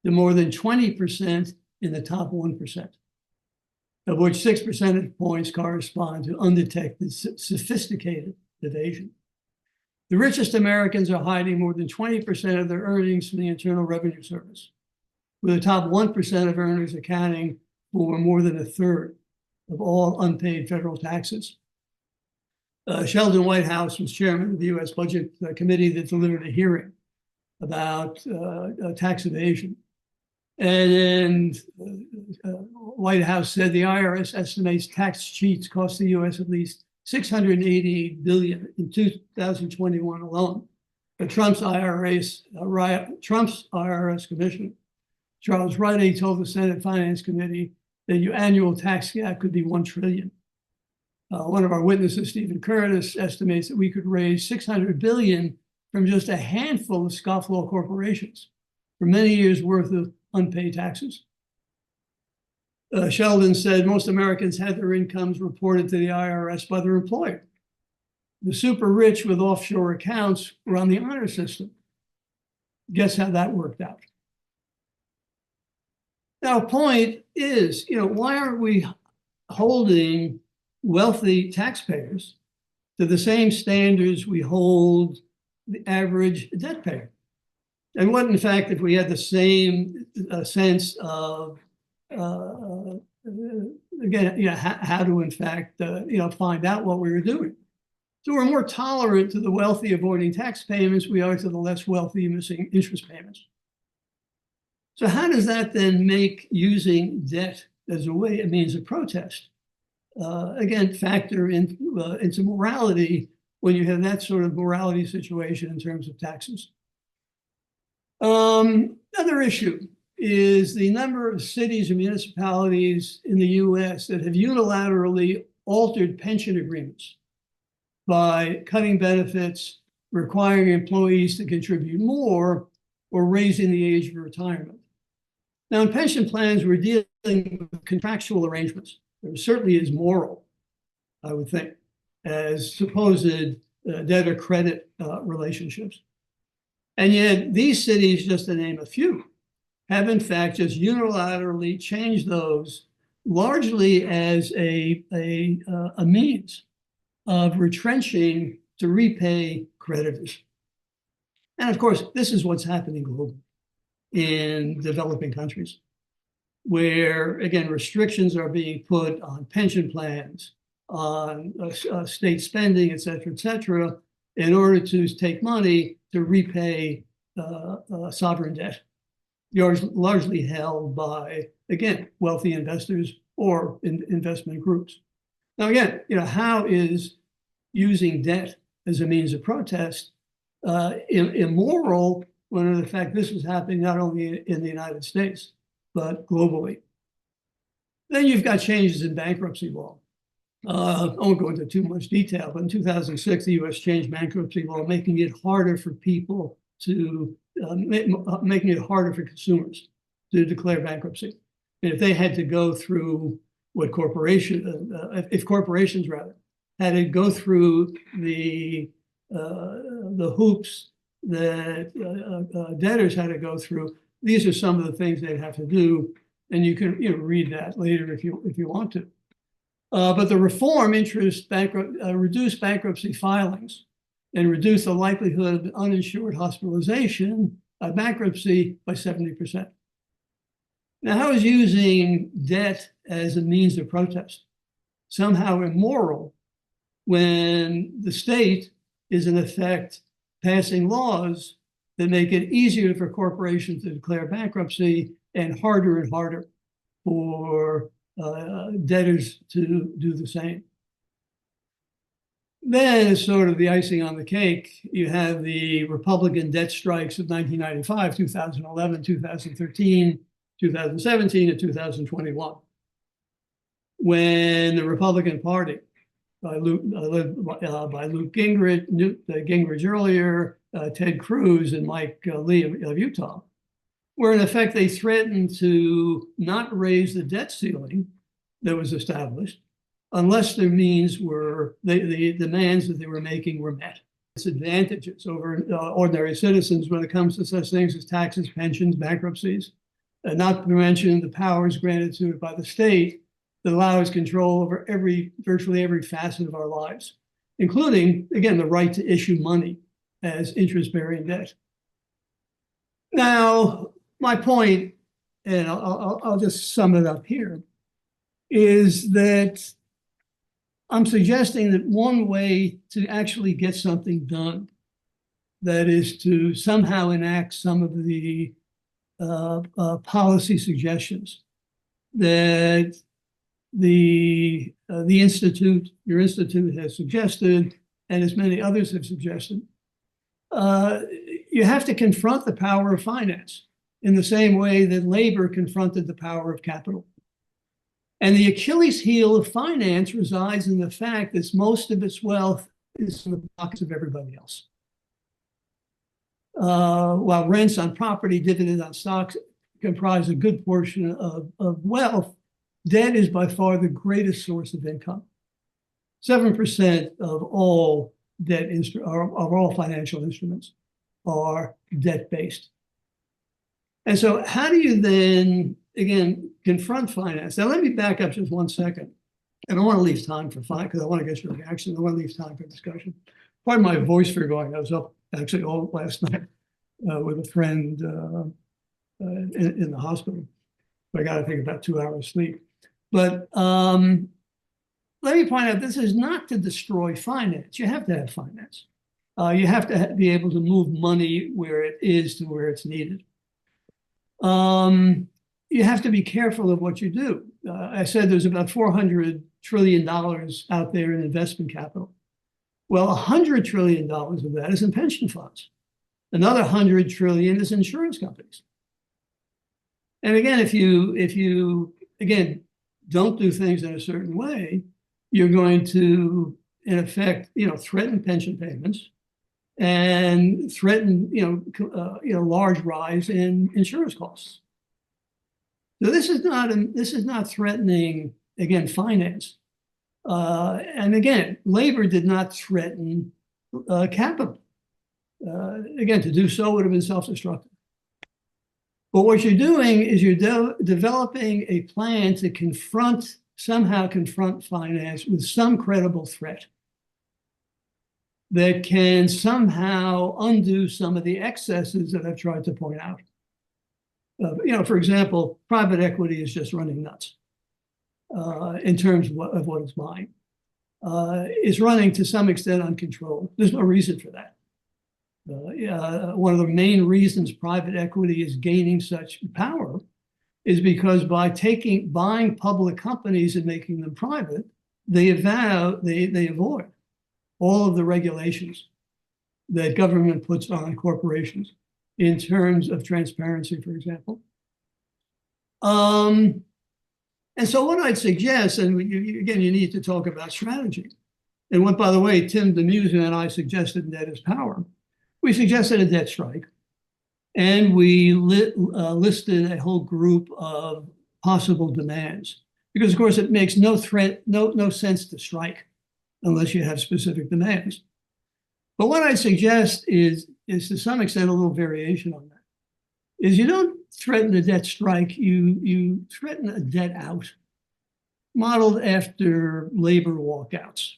to more than 20% in the top 1%, of which 6 percentage points correspond to undetected, sophisticated evasion. The richest Americans are hiding more than 20% of their earnings from the Internal Revenue Service, with the top 1% of earners accounting for more than a third of all unpaid federal taxes. Sheldon Whitehouse was chairman of the U.S. Budget Committee that delivered a hearing about tax evasion. And Whitehouse said the IRS estimates tax cheats cost the U.S. at least $688 billion in 2021 alone. But Trump's IRS commissioner, Charles Ruddy, told the Senate Finance Committee that your annual tax gap could be $1 trillion. One of our witnesses, Stephen Curtis, estimates that we could raise $600 billion from just a handful of scofflaw corporations for many years' worth of unpaid taxes. Sheldon said most Americans had their incomes reported to the IRS by their employer. The super rich with offshore accounts were on the honor system. Guess how that worked out? Now, point is, why aren't we holding wealthy taxpayers to the same standards we hold the average debt payer? And what, in fact, if we had the same sense of, again, how to, in fact, find out what we were doing? So we're more tolerant to the wealthy avoiding tax payments we are to the less wealthy missing interest payments. So how does that then make using debt as a means of protest, again, factor into morality when you have that sort of morality situation in terms of taxes? Another issue is the number of cities and municipalities in the US that have unilaterally altered pension agreements by cutting benefits, requiring employees to contribute more, or raising the age of retirement. Now, in pension plans, we're dealing with contractual arrangements. There certainly is moral, I would think, as supposed debtor credit relationships. And yet these cities, just to name a few, have in fact just unilaterally changed those largely as a means of retrenching to repay creditors. And of course, this is what's happening globally in developing countries, where, again, restrictions are being put on pension plans, on state spending, et cetera, in order to take money to repay sovereign debt. largely held by, again, wealthy investors or investment groups. Now, again, how is using debt as a means of protest immoral when, in fact, this was happening not only in the United States, but globally? Then you've got changes in bankruptcy law. I won't go into too much detail, but in 2006, the U.S. changed bankruptcy law, making it harder for people to, making it harder for consumers to declare bankruptcy. And if they had to go through what if corporations rather had to go through the hoops that debtors had to go through, these are some of the things they'd have to do, and you can read that later if you want to. But the reform reduced bankruptcy filings and reduced the likelihood of uninsured hospitalization by bankruptcy by 70%. Now, how is using debt as a means of protest somehow immoral when the state is in effect passing laws that make it easier for corporations to declare bankruptcy and harder for debtors to do the same? Then, as sort of the icing on the cake, you have the Republican debt strikes of 1995, 2011, 2013, 2017, and 2021, when the Republican Party, led by Newt Gingrich earlier, Ted Cruz, and Mike Lee of Utah, where in effect they threatened to not raise the debt ceiling that was established unless their means were, the demands that they were making were met. Its advantages over ordinary citizens when it comes to such things as taxes, pensions, bankruptcies, not to mention the powers granted to it by the state that allows control over virtually every facet of our lives, including, again, the right to issue money as interest-bearing debt. Now, my point, and I'll just sum it up here, is that I'm suggesting that one way to actually get something done, that is to somehow enact some of the policy suggestions that your institute has suggested, and as many others have suggested, you have to confront the power of finance in the same way that labor confronted the power of capital. And the Achilles heel of finance resides in the fact that most of its wealth is in the pockets of everybody else. While rents on property, dividends on stocks comprise a good portion of wealth, debt is by far the greatest source of income. 7% of all all financial instruments are debt-based. And so how do you then, again, confront finance? Now, let me back up just 1 second. And I want to leave time for because I want to get your reaction. I want to leave time for discussion. Pardon my voice for going. I was up actually all last night with a friend in the hospital. I got to take about 2 hours sleep. But let me point out, this is not to destroy finance. You have to have finance. You have to be able to move money where it is to where it's needed. You have to be careful of what you do. I said there's about $400 trillion out there in investment capital. Well, $100 trillion of that is in pension funds. Another $100 trillion is insurance companies. And again, if you again don't do things in a certain way, you're going to, in effect, threaten pension payments and threaten, large rise in insurance costs. So this is not threatening, again, finance. And again, labor did not threaten capital. Again, to do so would have been self-destructive. But what you're doing is you're developing a plan to somehow confront finance with some credible threat that can somehow undo some of the excesses that I've tried to point out. For example, private equity is just running nuts in terms of what it's buying. It's running to some extent uncontrolled. There's no reason for that. One of the main reasons private equity is gaining such power is because by buying public companies and making them private, they avoid all of the regulations that government puts on corporations in terms of transparency, for example. And so what I'd suggest, and again, you need to talk about strategy. And what, by the way, Tim DeMusa and I suggested in Debt is Power. We suggested a debt strike. And we listed a whole group of possible demands. Because, of course, it makes no sense to strike unless you have specific demands. But what I suggest is to some extent a little variation on that. Is you don't threaten a debt strike, you threaten a debt out, modeled after labor walkouts,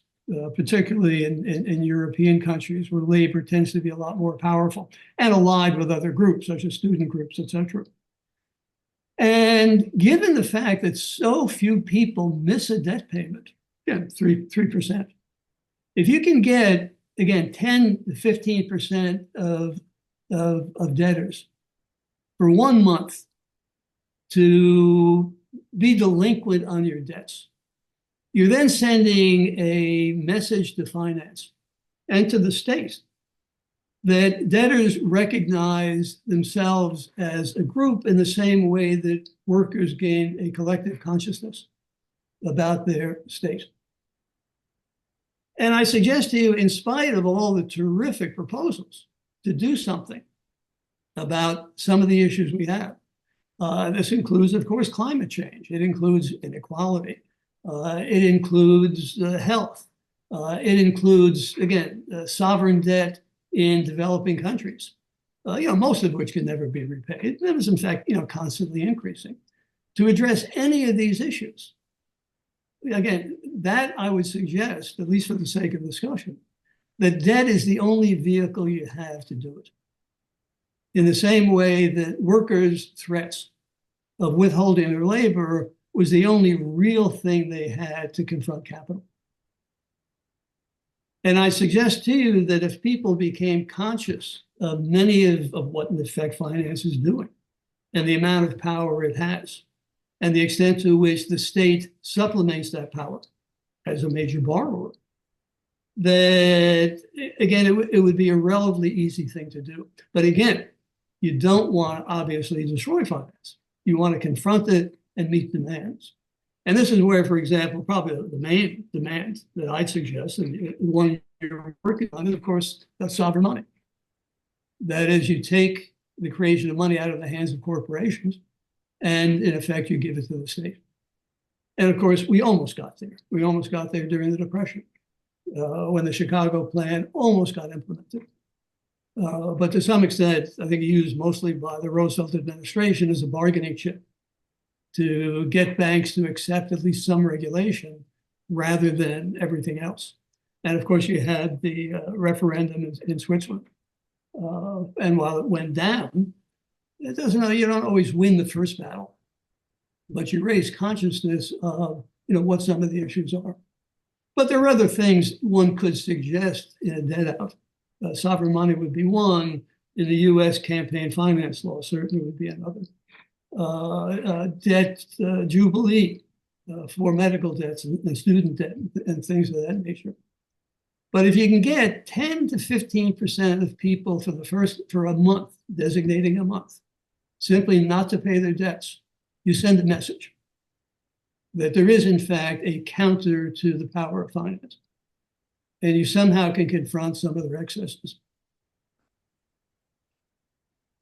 particularly in European countries where labor tends to be a lot more powerful and allied with other groups, such as student groups, etc. And given the fact that so few people miss a debt payment, again, 3%, if you can get, again, 10 to 15% of debtors for 1 month to be delinquent on your debts, you're then sending a message to finance and to the state that debtors recognize themselves as a group in the same way that workers gain a collective consciousness about their state. And I suggest to you, in spite of all the terrific proposals to do something about some of the issues we have, this includes, of course, climate change. It includes inequality. It includes health. It includes, again, sovereign debt in developing countries, most of which can never be repaid. That is, in fact, constantly increasing. To address any of these issues, again, that I would suggest, at least for the sake of discussion, that debt is the only vehicle you have to do it. In the same way that workers' threats of withholding their labor was the only real thing they had to confront capital. And I suggest to you that if people became conscious of many of what, in effect, finance is doing and the amount of power it has and the extent to which the state supplements that power as a major borrower, that, again, it would be a relatively easy thing to do. But again, you don't want, obviously, to destroy finance. You want to confront it and meet demands. And this is where, for example, probably the main demand that I'd suggest, and one you're working on, is, of course, that's sovereign money. That is, you take the creation of money out of the hands of corporations, and in effect, you give it to the state. And of course, we almost got there. We almost got there during the Depression, when the Chicago Plan almost got implemented. But to some extent, I think used mostly by the Roosevelt administration as a bargaining chip to get banks to accept at least some regulation rather than everything else. And of course, you had the referendum in Switzerland. And while it went down, it doesn't, you don't always win the first battle, but you raise consciousness of what some of the issues are. But there are other things one could suggest in a debt out. Sovereign money would be one. In the U.S., campaign finance law certainly would be another. Debt jubilee for medical debts and student debt and things of that nature. But if you can get 10 to 15% of people for a month, designating a month, simply not to pay their debts, you send a message that there is, in fact, a counter to the power of finance. And you somehow can confront some of their excesses.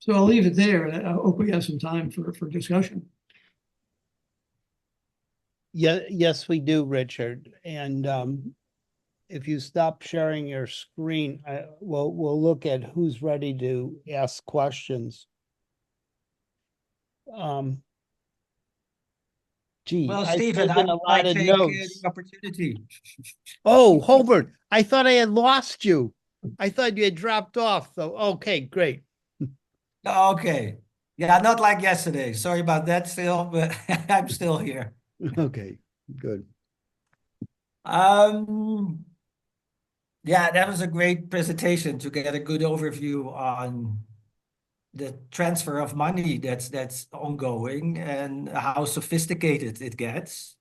So I'll leave it there, and I hope we have some time for discussion. Yeah, yes, we do, Richard. And if you stop sharing your screen, we'll look at who's ready to ask questions. Gee, Well, I've Stephen, taken I a might lot of take notes. the opportunity. Oh, Hobart, I thought I had lost you. I thought you had dropped off. So, okay, great. Okay. Yeah, not like yesterday. Sorry about that still, but I'm still here. Okay, good. Yeah, that was a great presentation to get a good overview on the transfer of money that's ongoing and how sophisticated it gets.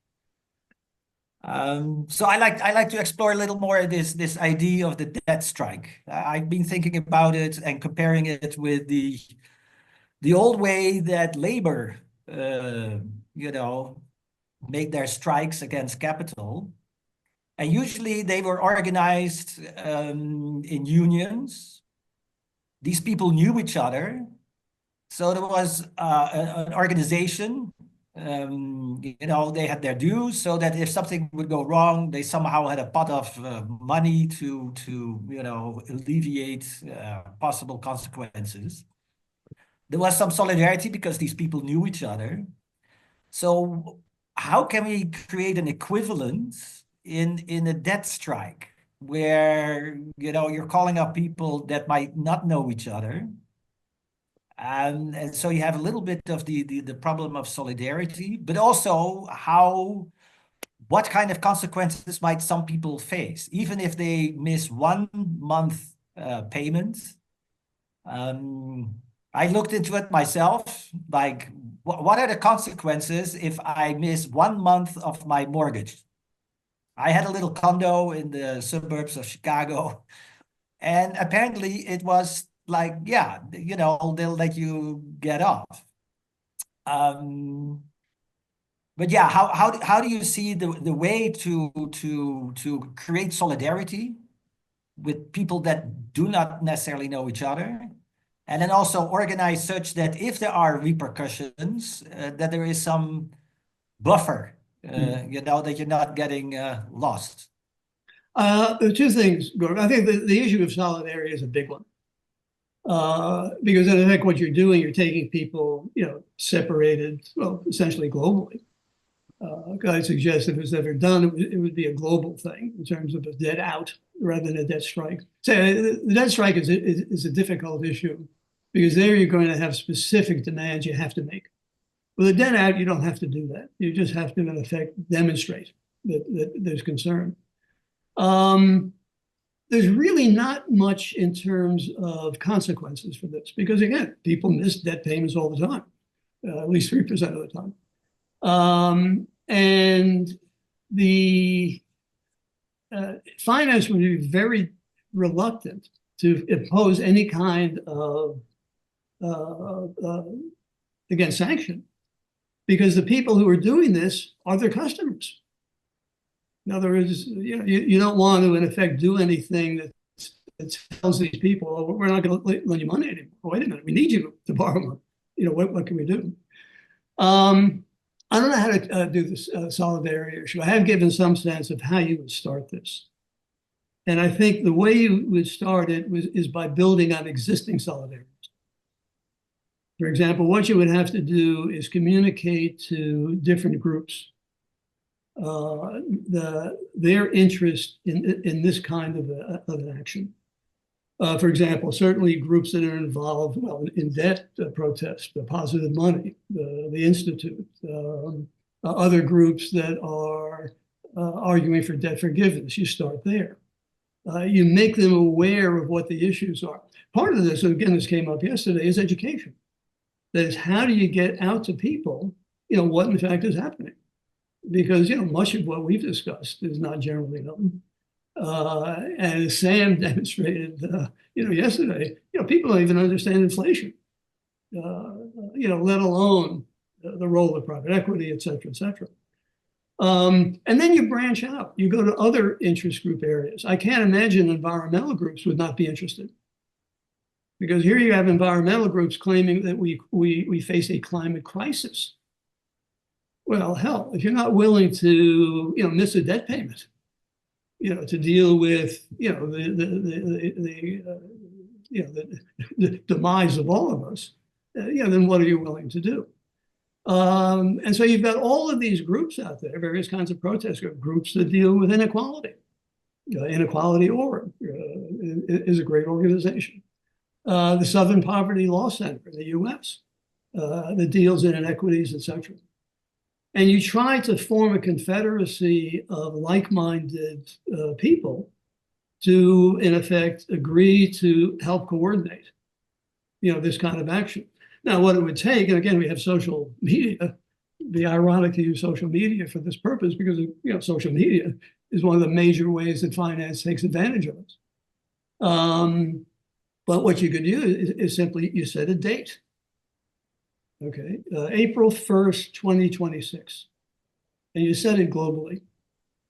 So I like to explore a little more this idea of the debt strike. I've been thinking about it and comparing it with the old way that labor, you know, make their strikes against capital. And usually they were organized in unions. These people knew each other. So there was an organization, they had their dues so that if something would go wrong, they somehow had a pot of money to alleviate possible consequences. There was some solidarity because these people knew each other. So how can we create an equivalent in a debt strike where you're calling up people that might not know each other, and so you have a little bit of the problem of solidarity, but also what kind of consequences might some people face even if they miss 1 month payment. I looked into it myself, like what are the consequences if I miss 1 month of my mortgage? I had a little condo in the suburbs of Chicago, and apparently it was like, yeah, they'll let you get off. But yeah, how do you see the way to create solidarity with people that do not necessarily know each other, and then also organize such that if there are repercussions, that there is some buffer, that you're not getting lost. There are two things, Gordon. I think the issue of solidarity is a big one. Because I think what you're doing, you're taking people, separated, well, essentially globally. I suggest if it's ever done, it would be a global thing in terms of a debt out rather than a debt strike. So the debt strike is a difficult issue because there you're going to have specific demands you have to make. With a debt out, you don't have to do that. You just have to, in effect, demonstrate that there's concern. There's really not much in terms of consequences for this because, again, people miss debt payments all the time, at least 3% of the time. And the finance would be very reluctant to impose any kind of, again, sanction because the people who are doing this are their customers. In other words, you don't want to, in effect, do anything that tells these people, oh, we're not going to lend you money anymore. Wait a minute, we need you to borrow money. What can we do? I don't know how to do this solidarity issue. I have given some sense of how you would start this. And I think the way you would start it is by building on existing solidarities. For example, what you would have to do is communicate to different groups their interest in this kind of an action. For example, certainly groups that are involved, in debt protest, the Positive Money, the Institute, other groups that are arguing for debt forgiveness. You start there. You make them aware of what the issues are. Part of this, again, this came up yesterday, is education. That is, how do you get out to people, what in fact is happening? Because, much of what we've discussed is not generally known. And as Sam demonstrated, yesterday, people don't even understand inflation, let alone the role of private equity, et cetera, et cetera. And then you branch out. You go to other interest group areas. I can't imagine environmental groups would not be interested. Because here you have environmental groups claiming that we face a climate crisis. Well, hell, if you're not willing to, miss a debt payment, to deal with, the demise of all of us, then what are you willing to do? And so you've got all of these groups out there, various kinds of protest groups that deal with inequality. Inequality Org is a great organization. The Southern Poverty Law Center in the U.S. That deals in inequities, et cetera. And you try to form a confederacy of like-minded people to, in effect, agree to help coordinate, this kind of action. Now, what it would take, and again, we have social media. It'd be ironic to use social media for this purpose because, social media is one of the major ways that finance takes advantage of us. But what you could do is simply you set a date. Okay, April 1st, 2026. And you set it globally.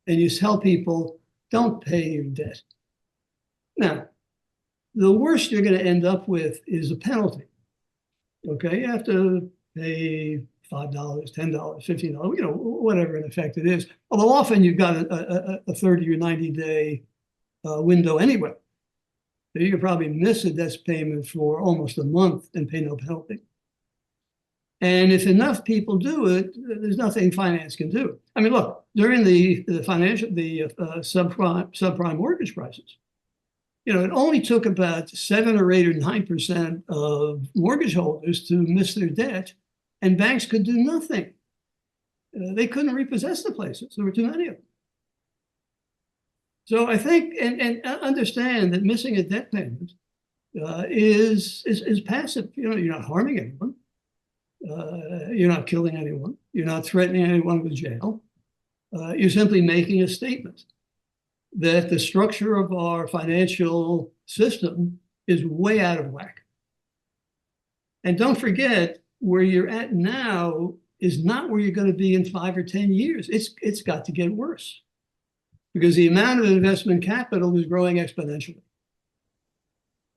And you tell people, don't pay your debt. Now, the worst you're going to end up with is a penalty. Okay, you have to pay $5, $10, $15, whatever in effect it is. Although often you've got a 30 or 90-day window anyway. So you could probably miss a debt payment for almost a month and pay no penalty. And if enough people do it, there's nothing finance can do. I mean, look, during the subprime mortgage crisis, it only took about 7 or 8 or 9% of mortgage holders to miss their debt, and banks could do nothing. They couldn't repossess the places. There were too many of them. So I think, and understand that missing a debt payment is passive. You're not harming anyone. You're not killing anyone. You're not threatening anyone with jail. You're simply making a statement that the structure of our financial system is way out of whack. And don't forget, where you're at now is not where you're going to be in 5 or 10 years. It's got to get worse because the amount of investment capital is growing exponentially.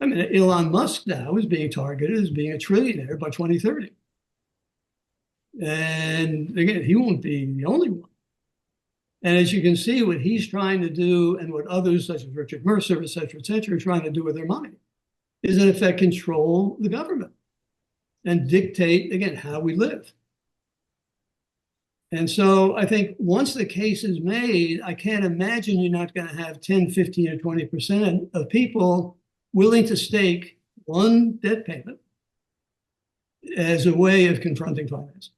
I mean, Elon Musk now is being targeted as being a trillionaire by 2030. And again, he won't be the only one. And as you can see, what he's trying to do and what others such as Richard Mercer, et cetera, are trying to do with their money is in effect control the government and dictate, again, how we live. And so I think once the case is made, I can't imagine you're not going to have 10, 15, or 20% of people willing to stake one debt payment as a way of confronting finance.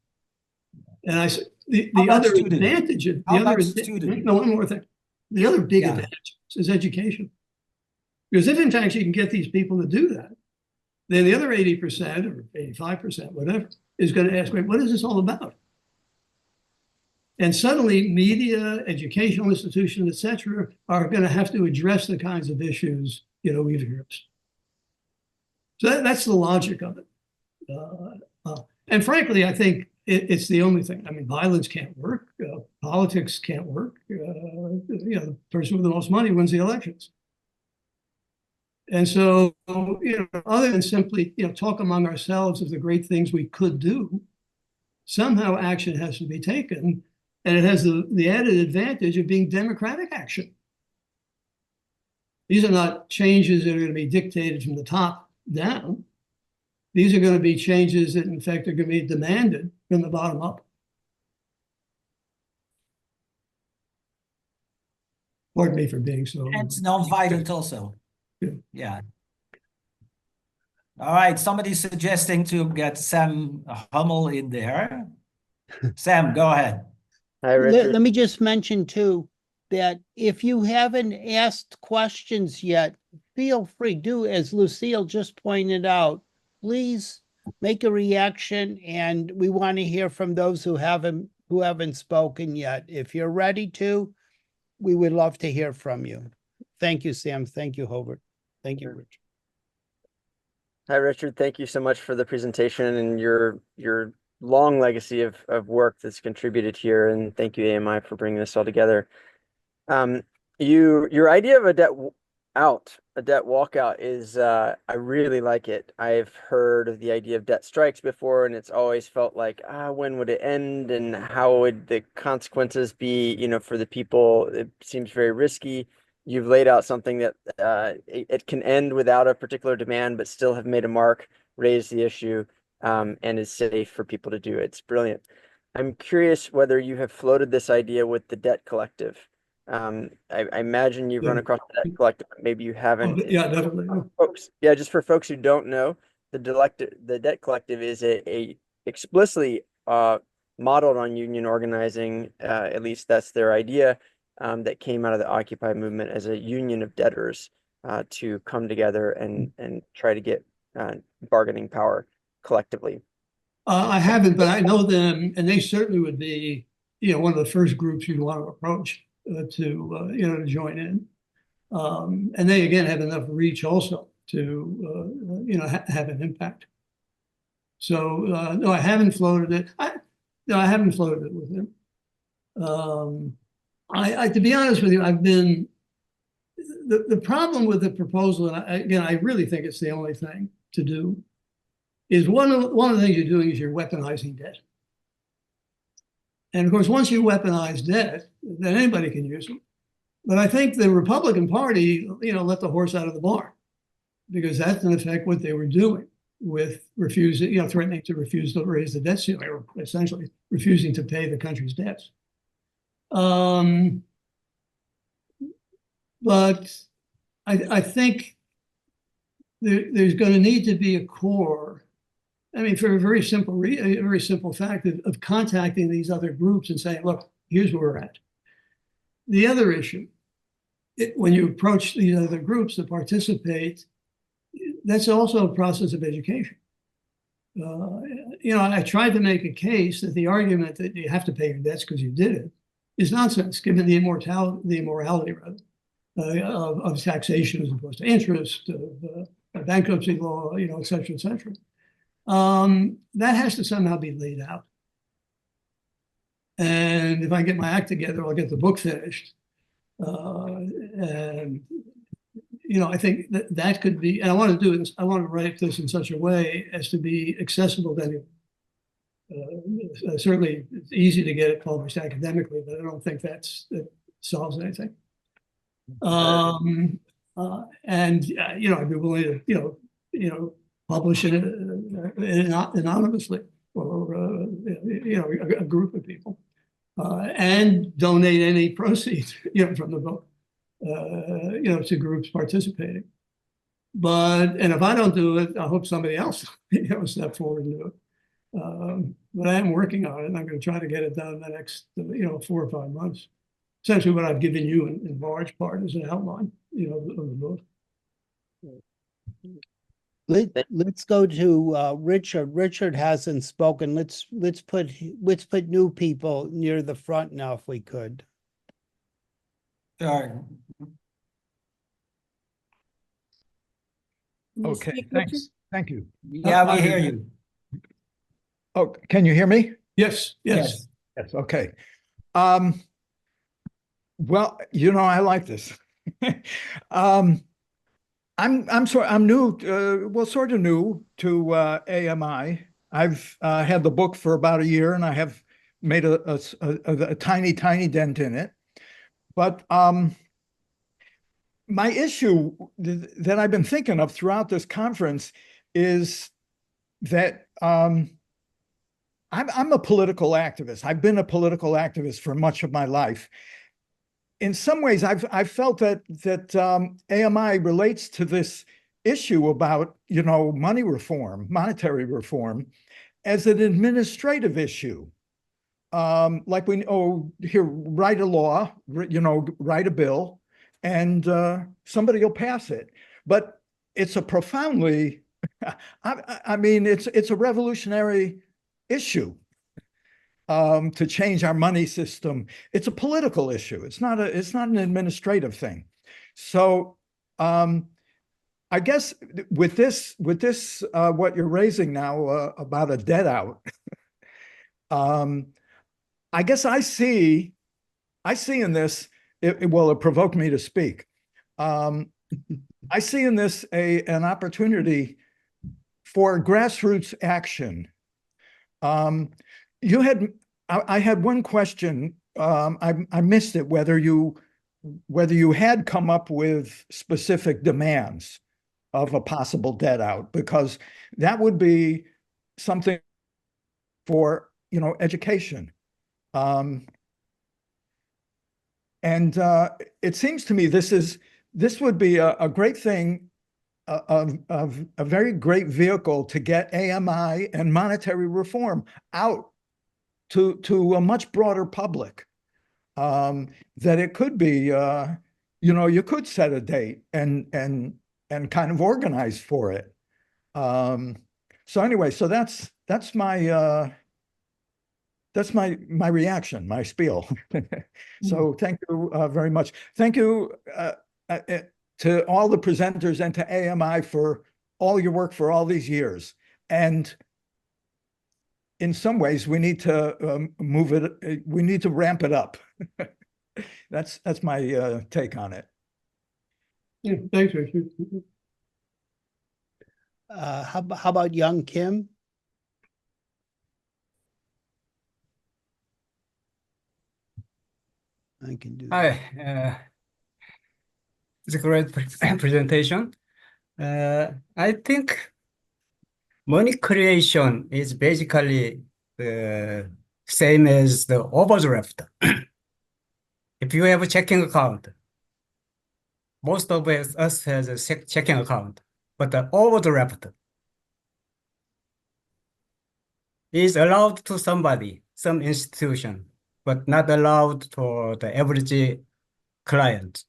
And the other advantage of one more thing. The other big advantage is education. Because if in fact you can get these people to do that, then the other 80% or 85%, whatever, is going to ask, wait, what is this all about? And suddenly media, educational institutions, et cetera, are going to have to address the kinds of issues, we've heard. So that's the logic of it. And frankly, I think it's the only thing. I mean, violence can't work. Politics can't work. The person with the most money wins the elections. And so, other than simply, talk among ourselves of the great things we could do, somehow action has to be taken. And it has the added advantage of being democratic action. These are not changes that are going to be dictated from the top down. These are going to be changes that, in fact, are going to be demanded from the bottom up. Pardon me for being so. And it's non-violent also. Yeah. All right. Somebody's suggesting to get Sam Hummel in there. Sam, go ahead. Hi, Richard. Let me just mention too that if you haven't asked questions yet, feel free, do as Lucille just pointed out. Please make a reaction, and we want to hear from those who haven't spoken yet. If you're ready to, we would love to hear from you. Thank you, Sam. Thank you, Hobart. Thank you, Richard. Hi, Richard. Thank you so much for the presentation and your long legacy of work that's contributed here. And thank you, AMI, for bringing this all together. Your idea of a debt walkout is, I really like it. I've heard of the idea of debt strikes before, and it's always felt like, when would it end and how would the consequences be, for the people? It seems very risky. You've laid out something that it can end without a particular demand, but still have made a mark, raised the issue, and is safe for people to do it. It's brilliant. I'm curious whether you have floated this idea with the debt collective. I imagine you've run across the debt collective, but maybe you haven't. Yeah, definitely. Folks, just for folks who don't know, the debt collective is a explicitly modeled on union organizing. At least that's their idea. that came out of the Occupy movement as a union of debtors to come together and try to get bargaining power collectively. I haven't, but I know them, and they certainly would be, one of the first groups you'd want to approach to join in. And they again have enough reach also to have an impact. So no, I haven't floated it. I haven't floated it with them. To be honest with you, I've been the problem with the proposal, and I really think it's the only thing to do, is one of the things you're doing is you're weaponizing debt. And of course, once you weaponize debt, then anybody can use it. But I think the Republican Party, let the horse out of the barn, because that's in effect what they were doing with refusing, threatening to refuse to raise the debt ceiling, or essentially refusing to pay the country's debts. But I think there's going to need to be a core. I mean, for a very simple fact of contacting these other groups and saying, look, here's where we're at. The other issue, when you approach these other groups to participate, that's also a process of education. I tried to make a case that the argument that you have to pay your debts because you did it is nonsense, given the immorality rather, of taxation as opposed to interest, of bankruptcy law, et cetera, et cetera. That has to somehow be laid out. And if I get my act together, I'll get the book finished. And I think that could be, and I want to do this, I want to write this in such a way as to be accessible to anyone. Certainly, it's easy to get it published academically, but I don't think that solves anything. And I'd be willing to, publish it anonymously, or a group of people, and donate any proceeds, from the book, to groups participating. And if I don't do it, I hope somebody else, step forward and do it. But I am working on it, and I'm going to try to get it done in the next, 4 or 5 months. Essentially, what I've given you in large part is an outline, of the book. Let's go to Richard. Richard hasn't spoken. Let's put new people near the front now, if we could. Sure. Okay, thanks. Thank you. Yeah, we hear you. Oh, can you hear me? Yes. Yes. Yes, okay. Well, I like this. I'm new, sort of new to AMI. I've had the book for about a year, and I have made a tiny dent in it. But my issue that I've been thinking of throughout this conference is that I'm a political activist. I've been a political activist for much of my life. In some ways, I've felt that AMI relates to this issue about money reform, monetary reform, as an administrative issue. Like write a law, write a bill, and somebody will pass it. But it's a profoundly, it's a revolutionary issue. To change our money system. It's a political issue. It's not an administrative thing. So I guess with this what you're raising now about a debt out, I guess I see in this, it provoked me to speak. I see in this an opportunity for grassroots action. I had one question. I missed it, whether you had come up with specific demands of a possible debt out, because that would be something for education. And it seems to me this would be a great thing, of a very great vehicle to get AMI and monetary reform out to a much broader public. that it could be, you could set a date and kind of organize for it. So anyway, so that's my reaction, my spiel. So thank you very much. Thank you to all the presenters and to AMI for all your work for all these years. And in some ways, we need to we need to ramp it up. That's my take on it. Yeah, thanks, Richard. How about young Kim? I can do that. Hi, it's a great presentation. I think money creation is basically the same as the overdraft. If you have a checking account, most of us has a checking account, but the overdraft is allowed to somebody, some institution, but not allowed for the average client.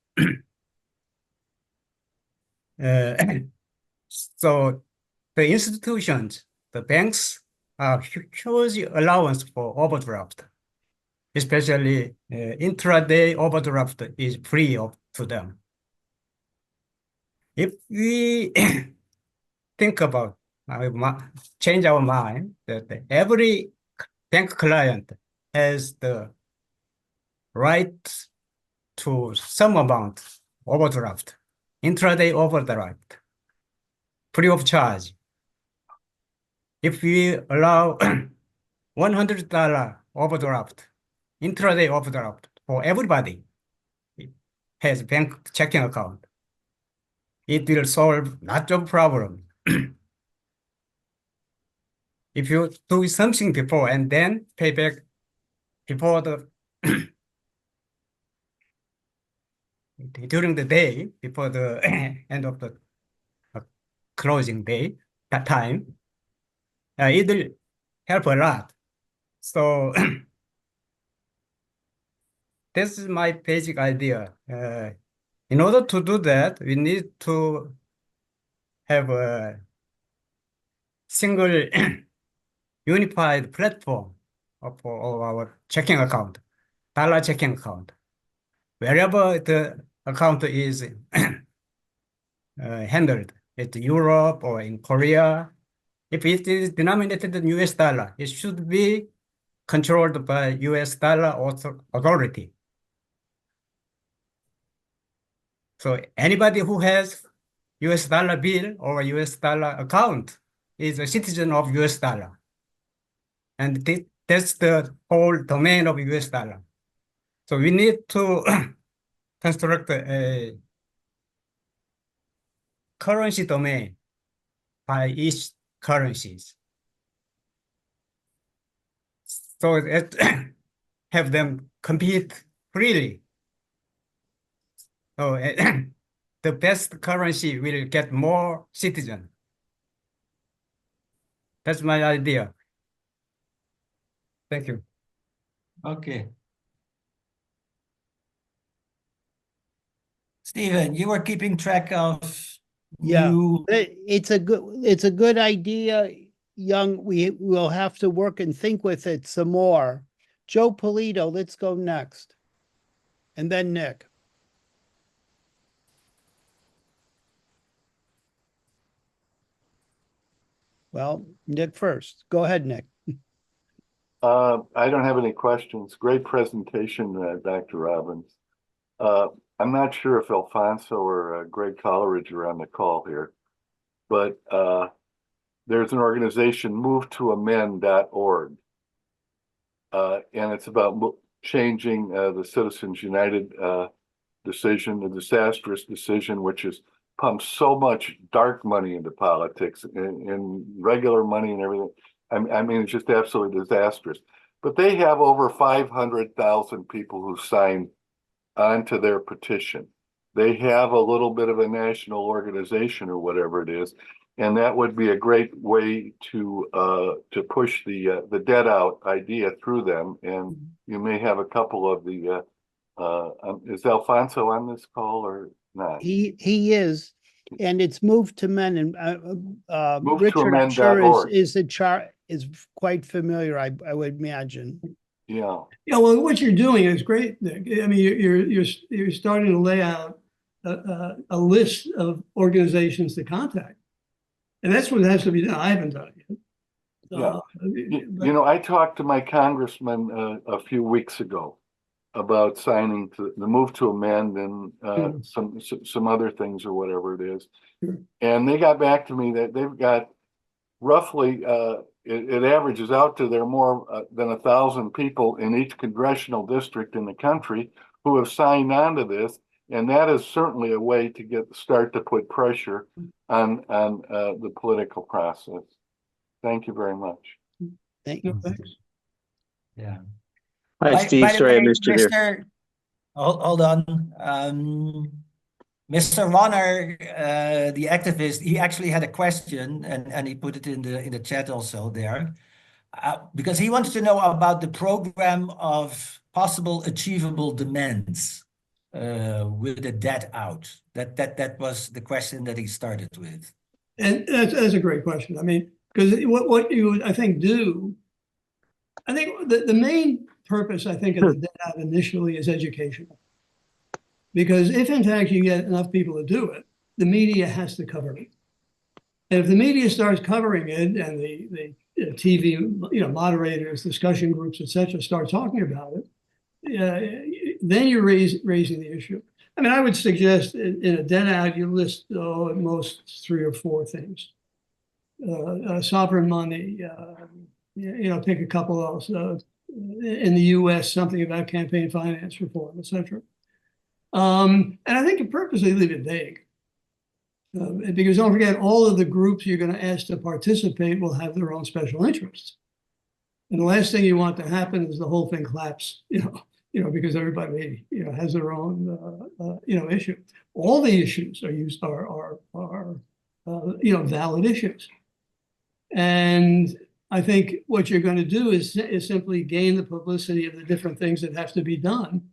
So the institutions, the banks, are huge allowance for overdraft, especially intraday overdraft is free to them. If we think about, change our mind that every bank client has the right to some amount overdraft, intraday overdraft, free of charge. If we allow $100 overdraft, intraday overdraft for everybody has bank checking account, it will solve lots of problem. If you do something before and then pay back before the during the day, before the end of the closing day, that time, it will help a lot. So this is my basic idea. In order to do that, we need to have a single unified platform for our checking account, dollar checking account. Wherever the account is handled, at Europe or in Korea, if it is denominated in US dollar, it should be controlled by US dollar authority. So anybody who has US dollar bill or US dollar account is a citizen of US dollar. And that's the whole domain of US dollar. So we need to construct a currency domain by each currencies. So that have them compete freely. So the best currency will get more citizens. That's my idea. Thank you. Okay. Stephen, you are keeping track of new. It's a good idea, Young. We will have to work and think with it some more. Joe Polito, let's go next. And then Nick. Well, Nick first. Go ahead, Nick. I don't have any questions. Great presentation, Dr. Robbins. I'm not sure if Alfonso or Greg Coleridge are on the call here, but there's an organization, movetoamend.org, and it's about changing the Citizens United decision, the disastrous decision, which has pumped so much dark money into politics and regular money and everything. I mean, it's just absolutely disastrous. But they have over 500,000 people who signed onto their petition. They have a little bit of a national organization or whatever it is, and that would be a great way to push the debt out idea through them. And you may have a couple of the Is Alfonso on this call or not? He is, and it's moved to men, and Richard, I'm sure MoveToAmend.org. is quite familiar, I would imagine. Yeah. Yeah, well, what you're doing is great, Nick. I mean, you're starting to lay out a list of organizations to contact, and that's what has to be done. I haven't done it yet. Yeah. You know, I talked to my congressman a few weeks ago about signing the move to amend and some other things or whatever it is. Sure. And they got back to me that they've got roughly, it averages out to there more than 1,000 people in each congressional district in the country who have signed on to this. And that is certainly a way to start to put pressure on the political process. Thank you very much. Thank No, you. thanks. Yeah. Hi, By Steve. the Sorry I way, missed you here. Mr. Hold on. Mr. Warner, the activist, he actually had a question and he put it in the chat also there. Because he wants to know about the program of possible achievable demands with the debt out. That was the question that he started with. And that's a great question. I mean, because what you would, I think, do, I think the main purpose, I think, of the debt out initially is educational. Because if, in fact, you get enough people to do it, the media has to cover it. And if the media starts covering it and the TV, moderators, discussion groups, et cetera, start talking about it, then you're raising the issue. I mean, I would suggest in a debt out, you list at most 3 or 4 things. Sovereign money, pick a couple else. In the US, something about campaign finance reform, et cetera. And I think you purposely leave it vague. Because don't forget, all of the groups you're going to ask to participate will have their own special interests. And the last thing you want to happen is the whole thing collapse, because everybody, has their own, issue. All the issues are valid issues. And I think what you're going to do is simply gain the publicity of the different things that have to be done,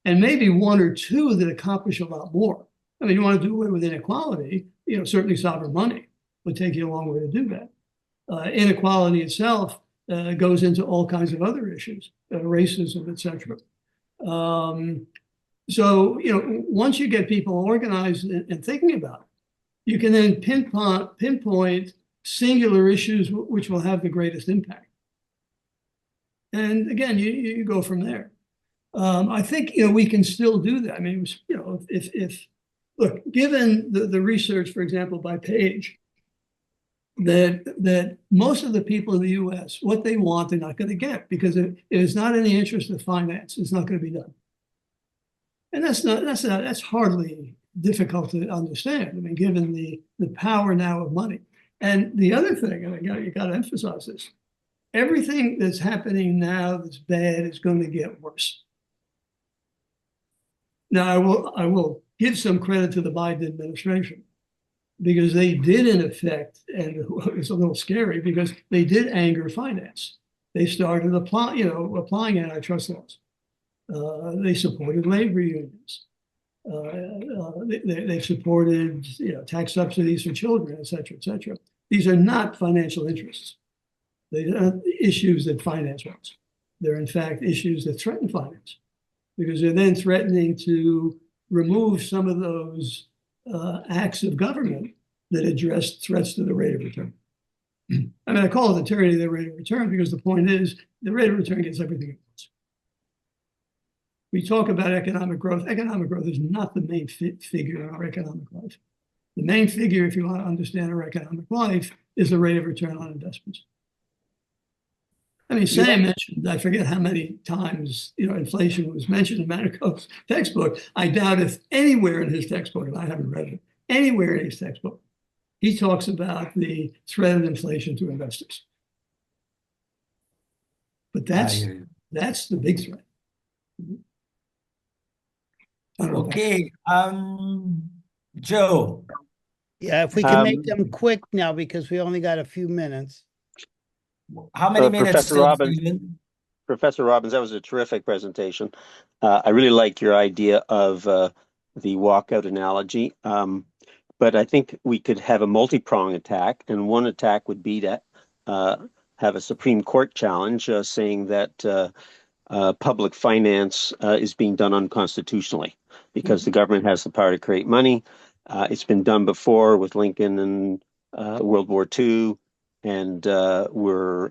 and maybe 1 or 2 that accomplish a lot more. I mean, you want to do away with inequality, certainly sovereign money would take you a long way to do that. Inequality itself goes into all kinds of other issues, racism, et cetera. So, once you get people organized and thinking about it, you can then pinpoint singular issues which will have the greatest impact. And again, you go from there. I think, we can still do that. I mean, if look, given the research, for example, by Page, that most of the people in the US, what they want, they're not going to get, because it is not in the interest of finance. It's not going to be done. And that's hardly difficult to understand. I mean, given the power now of money. And the other thing, and you got to emphasize this, everything that's happening now that's bad is going to get worse. Now, I will give some credit to the Biden administration, because they did, in effect, and it's a little scary, because they did anger finance. They started applying antitrust laws. They supported labor unions. They supported tax subsidies for children, et cetera, et cetera. These are not financial interests. They are issues that finance wants. They're, in fact, issues that threaten finance, because they're then threatening to remove some of those acts of government that address threats to the rate of return. I mean, I call it the tyranny of the rate of return, because the point is the rate of return gets everything it wants. We talk about economic growth. Economic growth is not the main figure in our economic life. The main figure, if you want to understand our economic life, is the rate of return on investments. I mean, Sam mentioned, I forget how many times, inflation was mentioned in Manico's textbook. I doubt if anywhere in his textbook, and I haven't read it, anywhere in his textbook, he talks about the threat of inflation to investors. But that's the big threat. Okay, Joe. Yeah, if we can make them quick now, because we only got a few minutes. How many minutes? Professor Robbins. Professor Robbins, that was a terrific presentation. I really like your idea of the walkout analogy. But I think we could have a multi-prong attack, and one attack would be to have a Supreme Court challenge saying that public finance is being done unconstitutionally because the government has the power to create money. It's been done before with Lincoln and World War II, and we're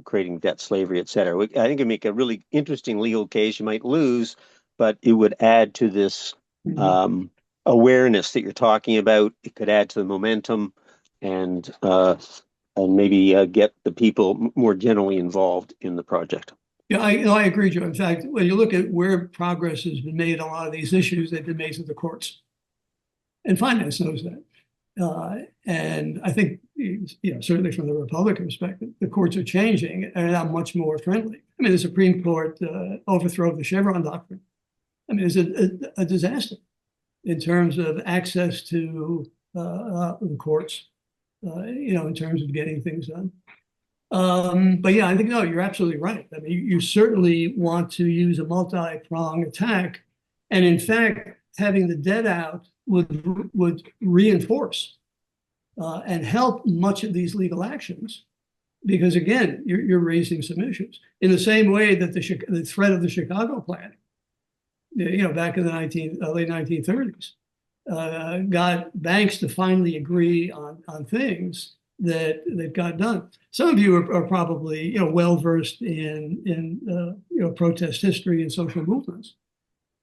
creating debt slavery, et cetera. I think it'd make a really interesting legal case. You might lose, but it would add to this awareness that you're talking about. It could add to the momentum and maybe get the people more generally involved in the project. Yeah, I agree, Joe. In fact, when you look at where progress has been made on a lot of these issues, they've been made through the courts. And finance knows that. And I think, certainly from the Republican perspective, the courts are changing and are now much more friendly. I mean, the Supreme Court overthrow of the Chevron doctrine. I mean, it's a disaster in terms of access to the courts, in terms of getting things done. But yeah, I think, no, you're absolutely right. I mean, you certainly want to use a multi-pronged attack. And in fact, having the debt out would reinforce and help much of these legal actions. Because again, you're raising some issues. In the same way that the threat of the Chicago plan, back in the late 1930s, got banks to finally agree on things that got done. Some of you are probably well versed in protest history and social movements.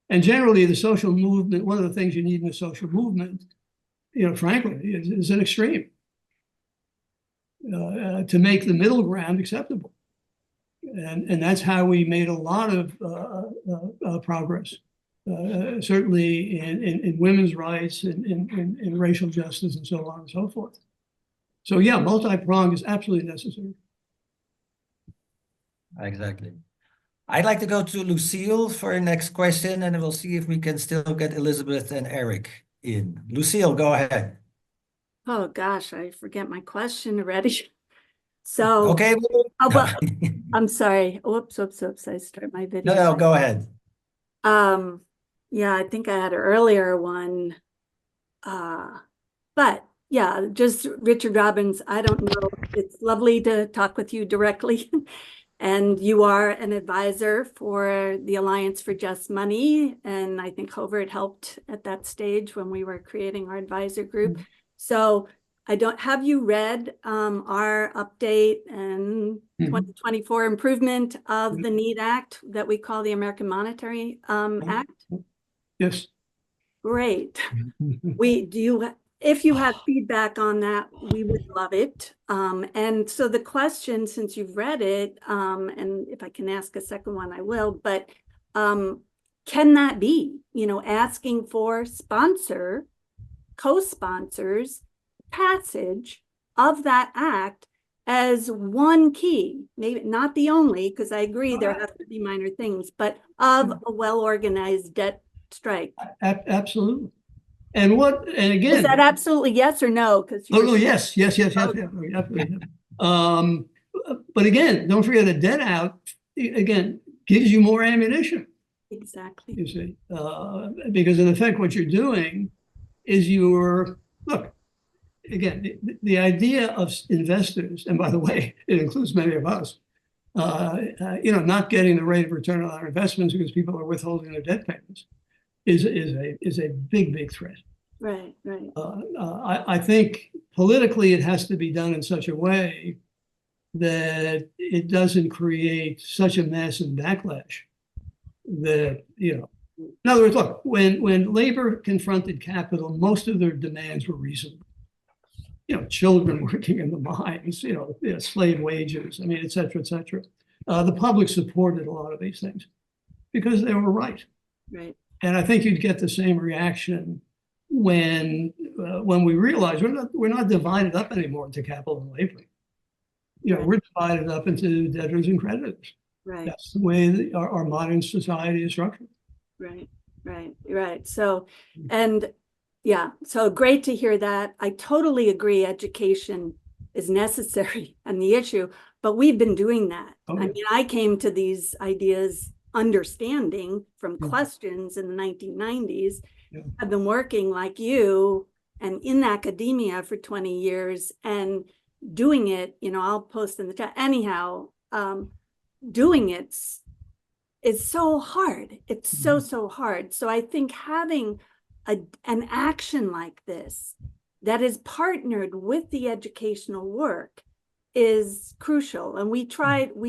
And generally, the social movement, one of the things you need in a social movement, frankly, is an extreme to make the middle ground acceptable. And that's how we made a lot of progress, certainly in women's rights, in racial justice, and so on and so forth. So yeah, multi-pronged is absolutely necessary. Exactly. I'd like to go to Lucille for our next question, and we'll see if we can still get Elizabeth and Eric in. Lucille, go ahead. Oh gosh, I forget my question already. So okay. I'm sorry. Oops. I start my video. No, go ahead. Yeah, I think I had an earlier one. But yeah, just Richard Robbins. I don't know. It's lovely to talk with you directly. And you are an advisor for the Alliance for Just Money. And I think Hovert helped at that stage when we were creating our advisor group. Mm-hmm. So have you read our update and 2024 improvement of the NEED Act that we call the American Monetary Act? Yes. Great. If you have feedback on that, we would love it. And so the question, since you've read it, and if I can ask a second one, I will, but can that be, asking for co-sponsors passage of that act as one key, maybe not the only, because I agree there have to be minor things, but of a well-organized debt strike? Absolutely. And again, is that absolutely yes or no? Because yes. Absolutely. But again, don't forget the debt out again gives you more ammunition. Exactly. You see, because in effect, what you're doing is look. Again, the idea of investors, and by the way, it includes many of us, not getting the rate of return on our investments because people are withholding their debt payments, is a big threat. Right. I think politically it has to be done in such a way that it doesn't create such a massive backlash that, in other words, look, when labor confronted capital, most of their demands were reasonable. Children working in the mines, slave wages, et cetera, et cetera. The public supported a lot of these things because they were right. Right. And I think you'd get the same reaction when we realize we're not divided up anymore into capital and labor. We're divided up into debtors and creditors. Right. That's the way our modern society is structured. Right. So, and yeah, so great to hear that. I totally agree. Education is necessary and the issue, but we've been doing that. I Okay. mean, I came to these ideas understanding from Yeah. questions in the 1990s. Yeah. I've been working like you and in academia for 20 years and doing it, you know, I'll post in the chat. Anyhow, doing it is so hard. It's so hard. So I think having an action like this that is partnered with the educational work is crucial. And we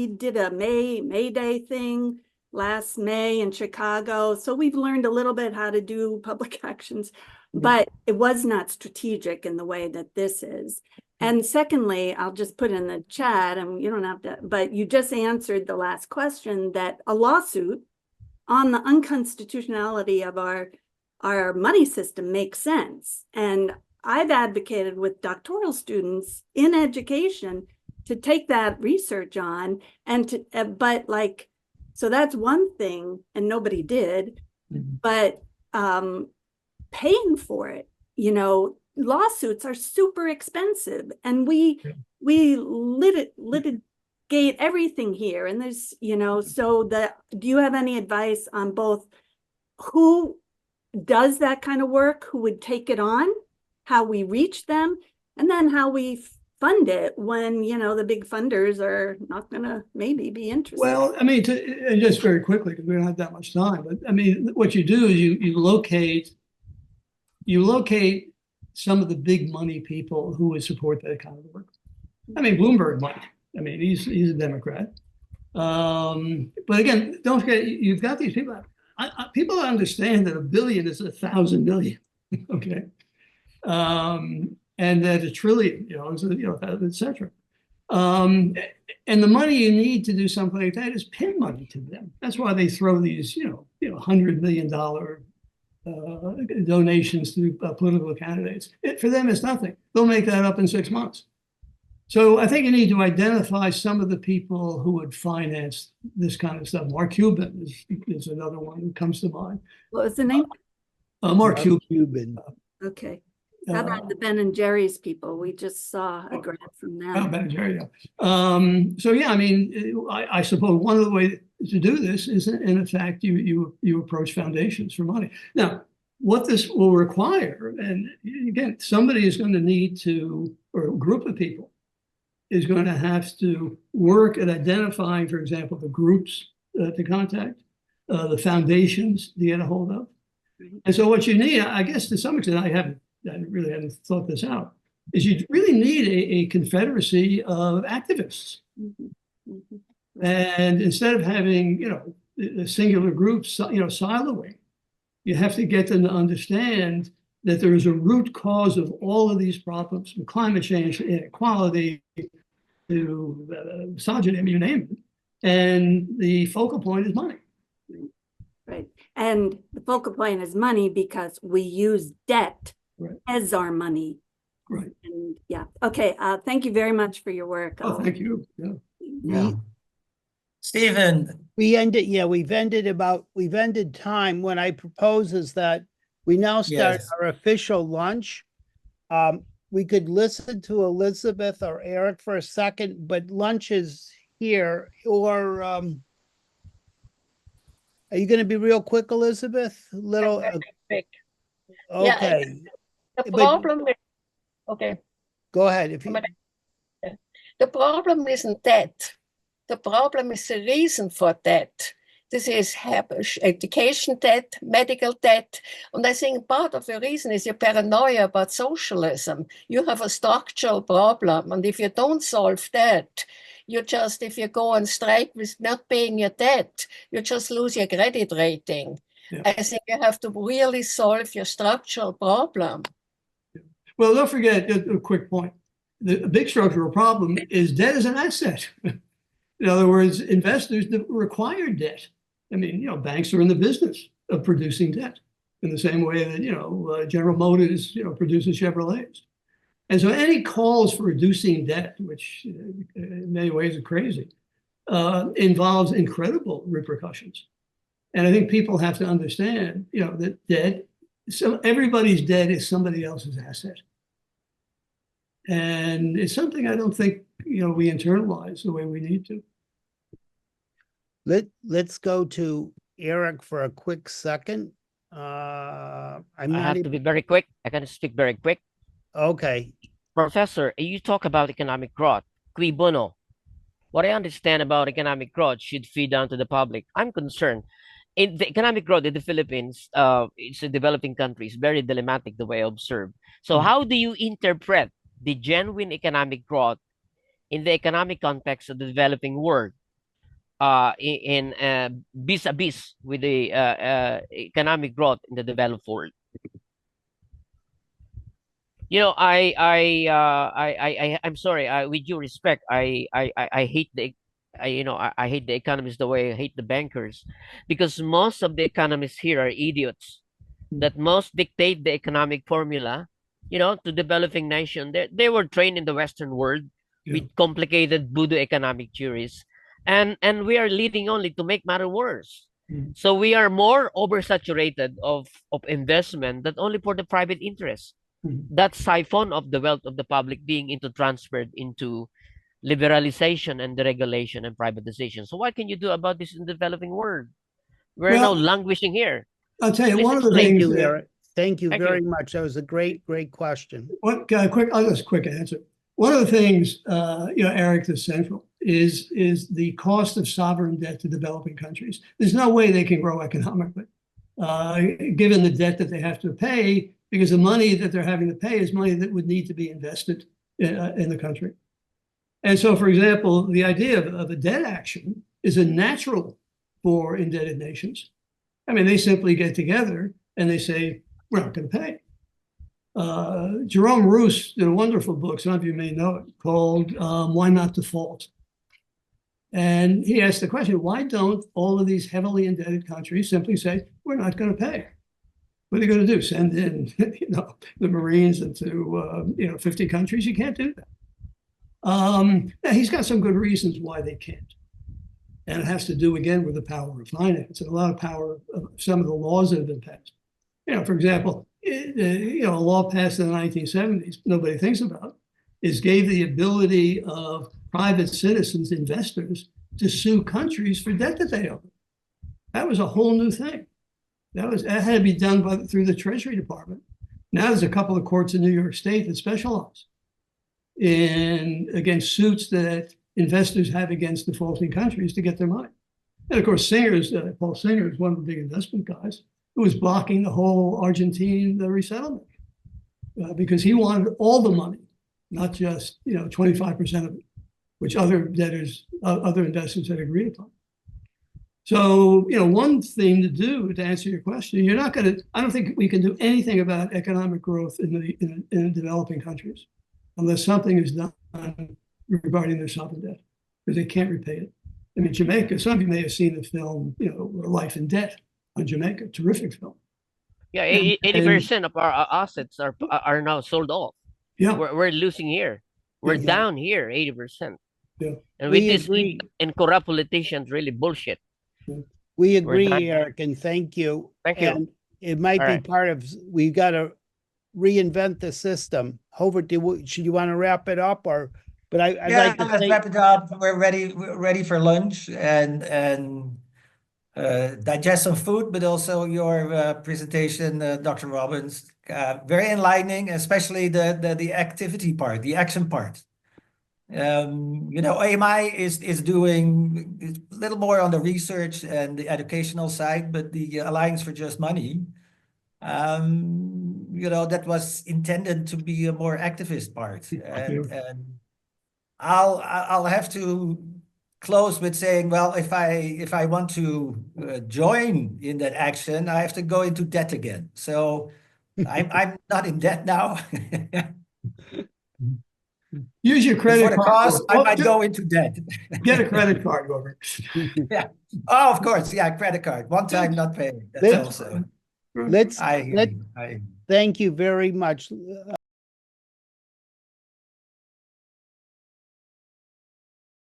did a May Day thing last May in Chicago. So we've learned a little bit how to do public actions, but it was not strategic in the way that this is. And secondly, I'll just put in the chat, and you don't have to, but you just answered the last question, that a lawsuit on the unconstitutionality of our money system makes sense. And I've advocated with doctoral students in education to take that research on and to, but like, so that's one thing, and nobody did, but paying for it, you know, lawsuits are super expensive, and we litigate everything here. And there's, you know, so do you have any advice on both who does that kind of work, who would take it on, how we reach them, and then how we fund it when, you know, the big funders are not gonna maybe be interested? Well, I mean, and just very quickly, because we don't have that much time, but I mean, what you do is you locate some of the big money people who would support that kind of work. I mean, Bloomberg might. I mean, he's a Democrat. But again, don't forget, you've got these people. People understand that $1 billion is 1,000 million. Okay. And that $1 trillion, you know, et cetera. And the money you need to do something like that is pin money to them. That's why they throw these, $100 million donations to political candidates. For them, it's nothing. They'll make that up in 6 months. So I think you need to identify some of the people who would finance this kind of stuff. Mark Cuban is another one who comes to mind. What was the name? Mark Cuban. Okay. How about the Ben and Jerry's people? We just saw a grant from them. Oh, Ben and Jerry, yeah. So yeah, I mean, I suppose one of the ways to do this is, in fact, you approach foundations for money. Now, what this will require, and again, somebody is going to need to, or a group of people is going to have to work at identifying, for example, the groups to contact, the foundations to get a hold of. And so what you need, I guess to some extent, I really hadn't thought this out, is you really need a confederacy of activists. And instead of having, singular groups, siloing, you have to get them to understand that there is a root cause of all of these problems, from climate change to inequality to misogyny, you name it. And the focal point is money. Right. And the focal point is money because we use debt as our money. Right. And yeah. Okay. Thank you very much for your work. Oh, thank you. Yeah. Yeah. Stephen. We've ended time. When I propose is that we now start our official lunch. We could listen to Elizabeth or Eric for a second, but lunch is here. Or are you going to be real quick, Elizabeth? Quick. Okay. Yeah, the problem is, okay. Go ahead. The problem isn't that. The problem is the reason for that. This is education debt, medical debt. And I think part of the reason is your paranoia about socialism. You have a structural problem. And if you don't solve that, if you go on strike with not paying your debt, you just lose your credit rating. Yeah. I think you have to really solve your structural problem. Well, don't forget a quick point. The big structural problem is debt is an asset. In other words, investors require debt. I mean, banks are in the business of producing debt in the same way that, General Motors, produces Chevrolets. And so any calls for reducing debt, which in many ways are crazy, involves incredible repercussions. And I think people have to understand, that debt, so everybody's debt is somebody else's asset. And it's something I don't think, we internalize the way we need to. Let's go to Eric for a quick second. I'm I not have to even, be very quick. I can speak very quick. okay. Professor, you talk about economic growth. Cui bono? What I understand about economic growth should feed down to the public. I'm concerned. In the economic growth in the Philippines, it's a developing country. It's very dilemmatic the way I observe. So how do you interpret the genuine economic growth in the economic context of the developing world? In vis-a-vis with the economic growth in the developed world. I'm sorry. With due respect, I hate I hate the economists the way I hate the bankers, because most of the economists here are idiots that most dictate the economic formula, to developing nation. They were trained in the Western world with complicated voodoo economic theories. And we are leading only to make matter worse. So we are more oversaturated of investment that only for the private interest. That siphon of the wealth of the public being transferred into liberalization and deregulation and privatization. So what can you do about this in the developing world? We're now languishing here. I'll tell you, Please one of the explain. things Thank you, Eric. Thank you Thank very you. much. That was a great question. I'll just quick answer. One of the things, Eric, that's central is the cost of sovereign debt to developing countries. There's no way they can grow economically, given the debt that they have to pay, because the money that they're having to pay is money that would need to be invested in the country. And so, for example, the idea of a debt action is a natural for indebted nations. I mean, they simply get together and they say, we're not going to pay. Jerome Roos did a wonderful book, some of you may know it, called Why Not Default? And he asked the question, why don't all of these heavily indebted countries simply say, we're not going to pay? What are they going to do? Send in, the Marines into, 50 countries? You can't do that. Now he's got some good reasons why they can't. And it has to do, again, with the power of finance and a lot of power of some of the laws that have been passed. For example, a law passed in the 1970s, nobody thinks about, gave the ability of private citizens, investors, to sue countries for debt that they owe. That was a whole new thing. That had to be done through the Treasury Department. Now there's a couple of courts in New York State that specialize against suits that investors have against defaulting countries to get their money. And of course, Paul Singer is one of the big investment guys who was blocking the whole Argentine resettlement because he wanted all the money, not just 25% of it, which other investors had agreed upon. So one thing to do to answer your question, I don't think we can do anything about economic growth in the developing countries unless something is done regarding their sovereign debt, because they can't repay it. I mean, Jamaica, some of you may have seen the film, Life in Debt on Jamaica, terrific film. Yeah, 80% of our assets are now sold off. Yeah. We're losing here. We're down here, 80%. Yeah. And with this and corrupt politicians, really bullshit. We agree, Eric, and thank you. Thank you. And it might be part of, we've got to reinvent the system. Howard, should you want to wrap it up, or? But I'd like to let's wrap it up. We're ready for lunch and digest some food, but also your presentation, Dr. Robbins, very enlightening, especially the activity part, the action part. AMI is doing a little more on the research and the educational side, but the Alliance for Just Money, that was intended to be a more activist part. And I'll have to close with saying, well, if I want to join in that action, I have to go into debt again. So I'm not in debt now. Use your credit card. For the cost, I might go into debt. Get a credit card, Robert. Yeah. Oh, of course. Yeah, credit card. One time not paying. That's also. Let's thank you very much.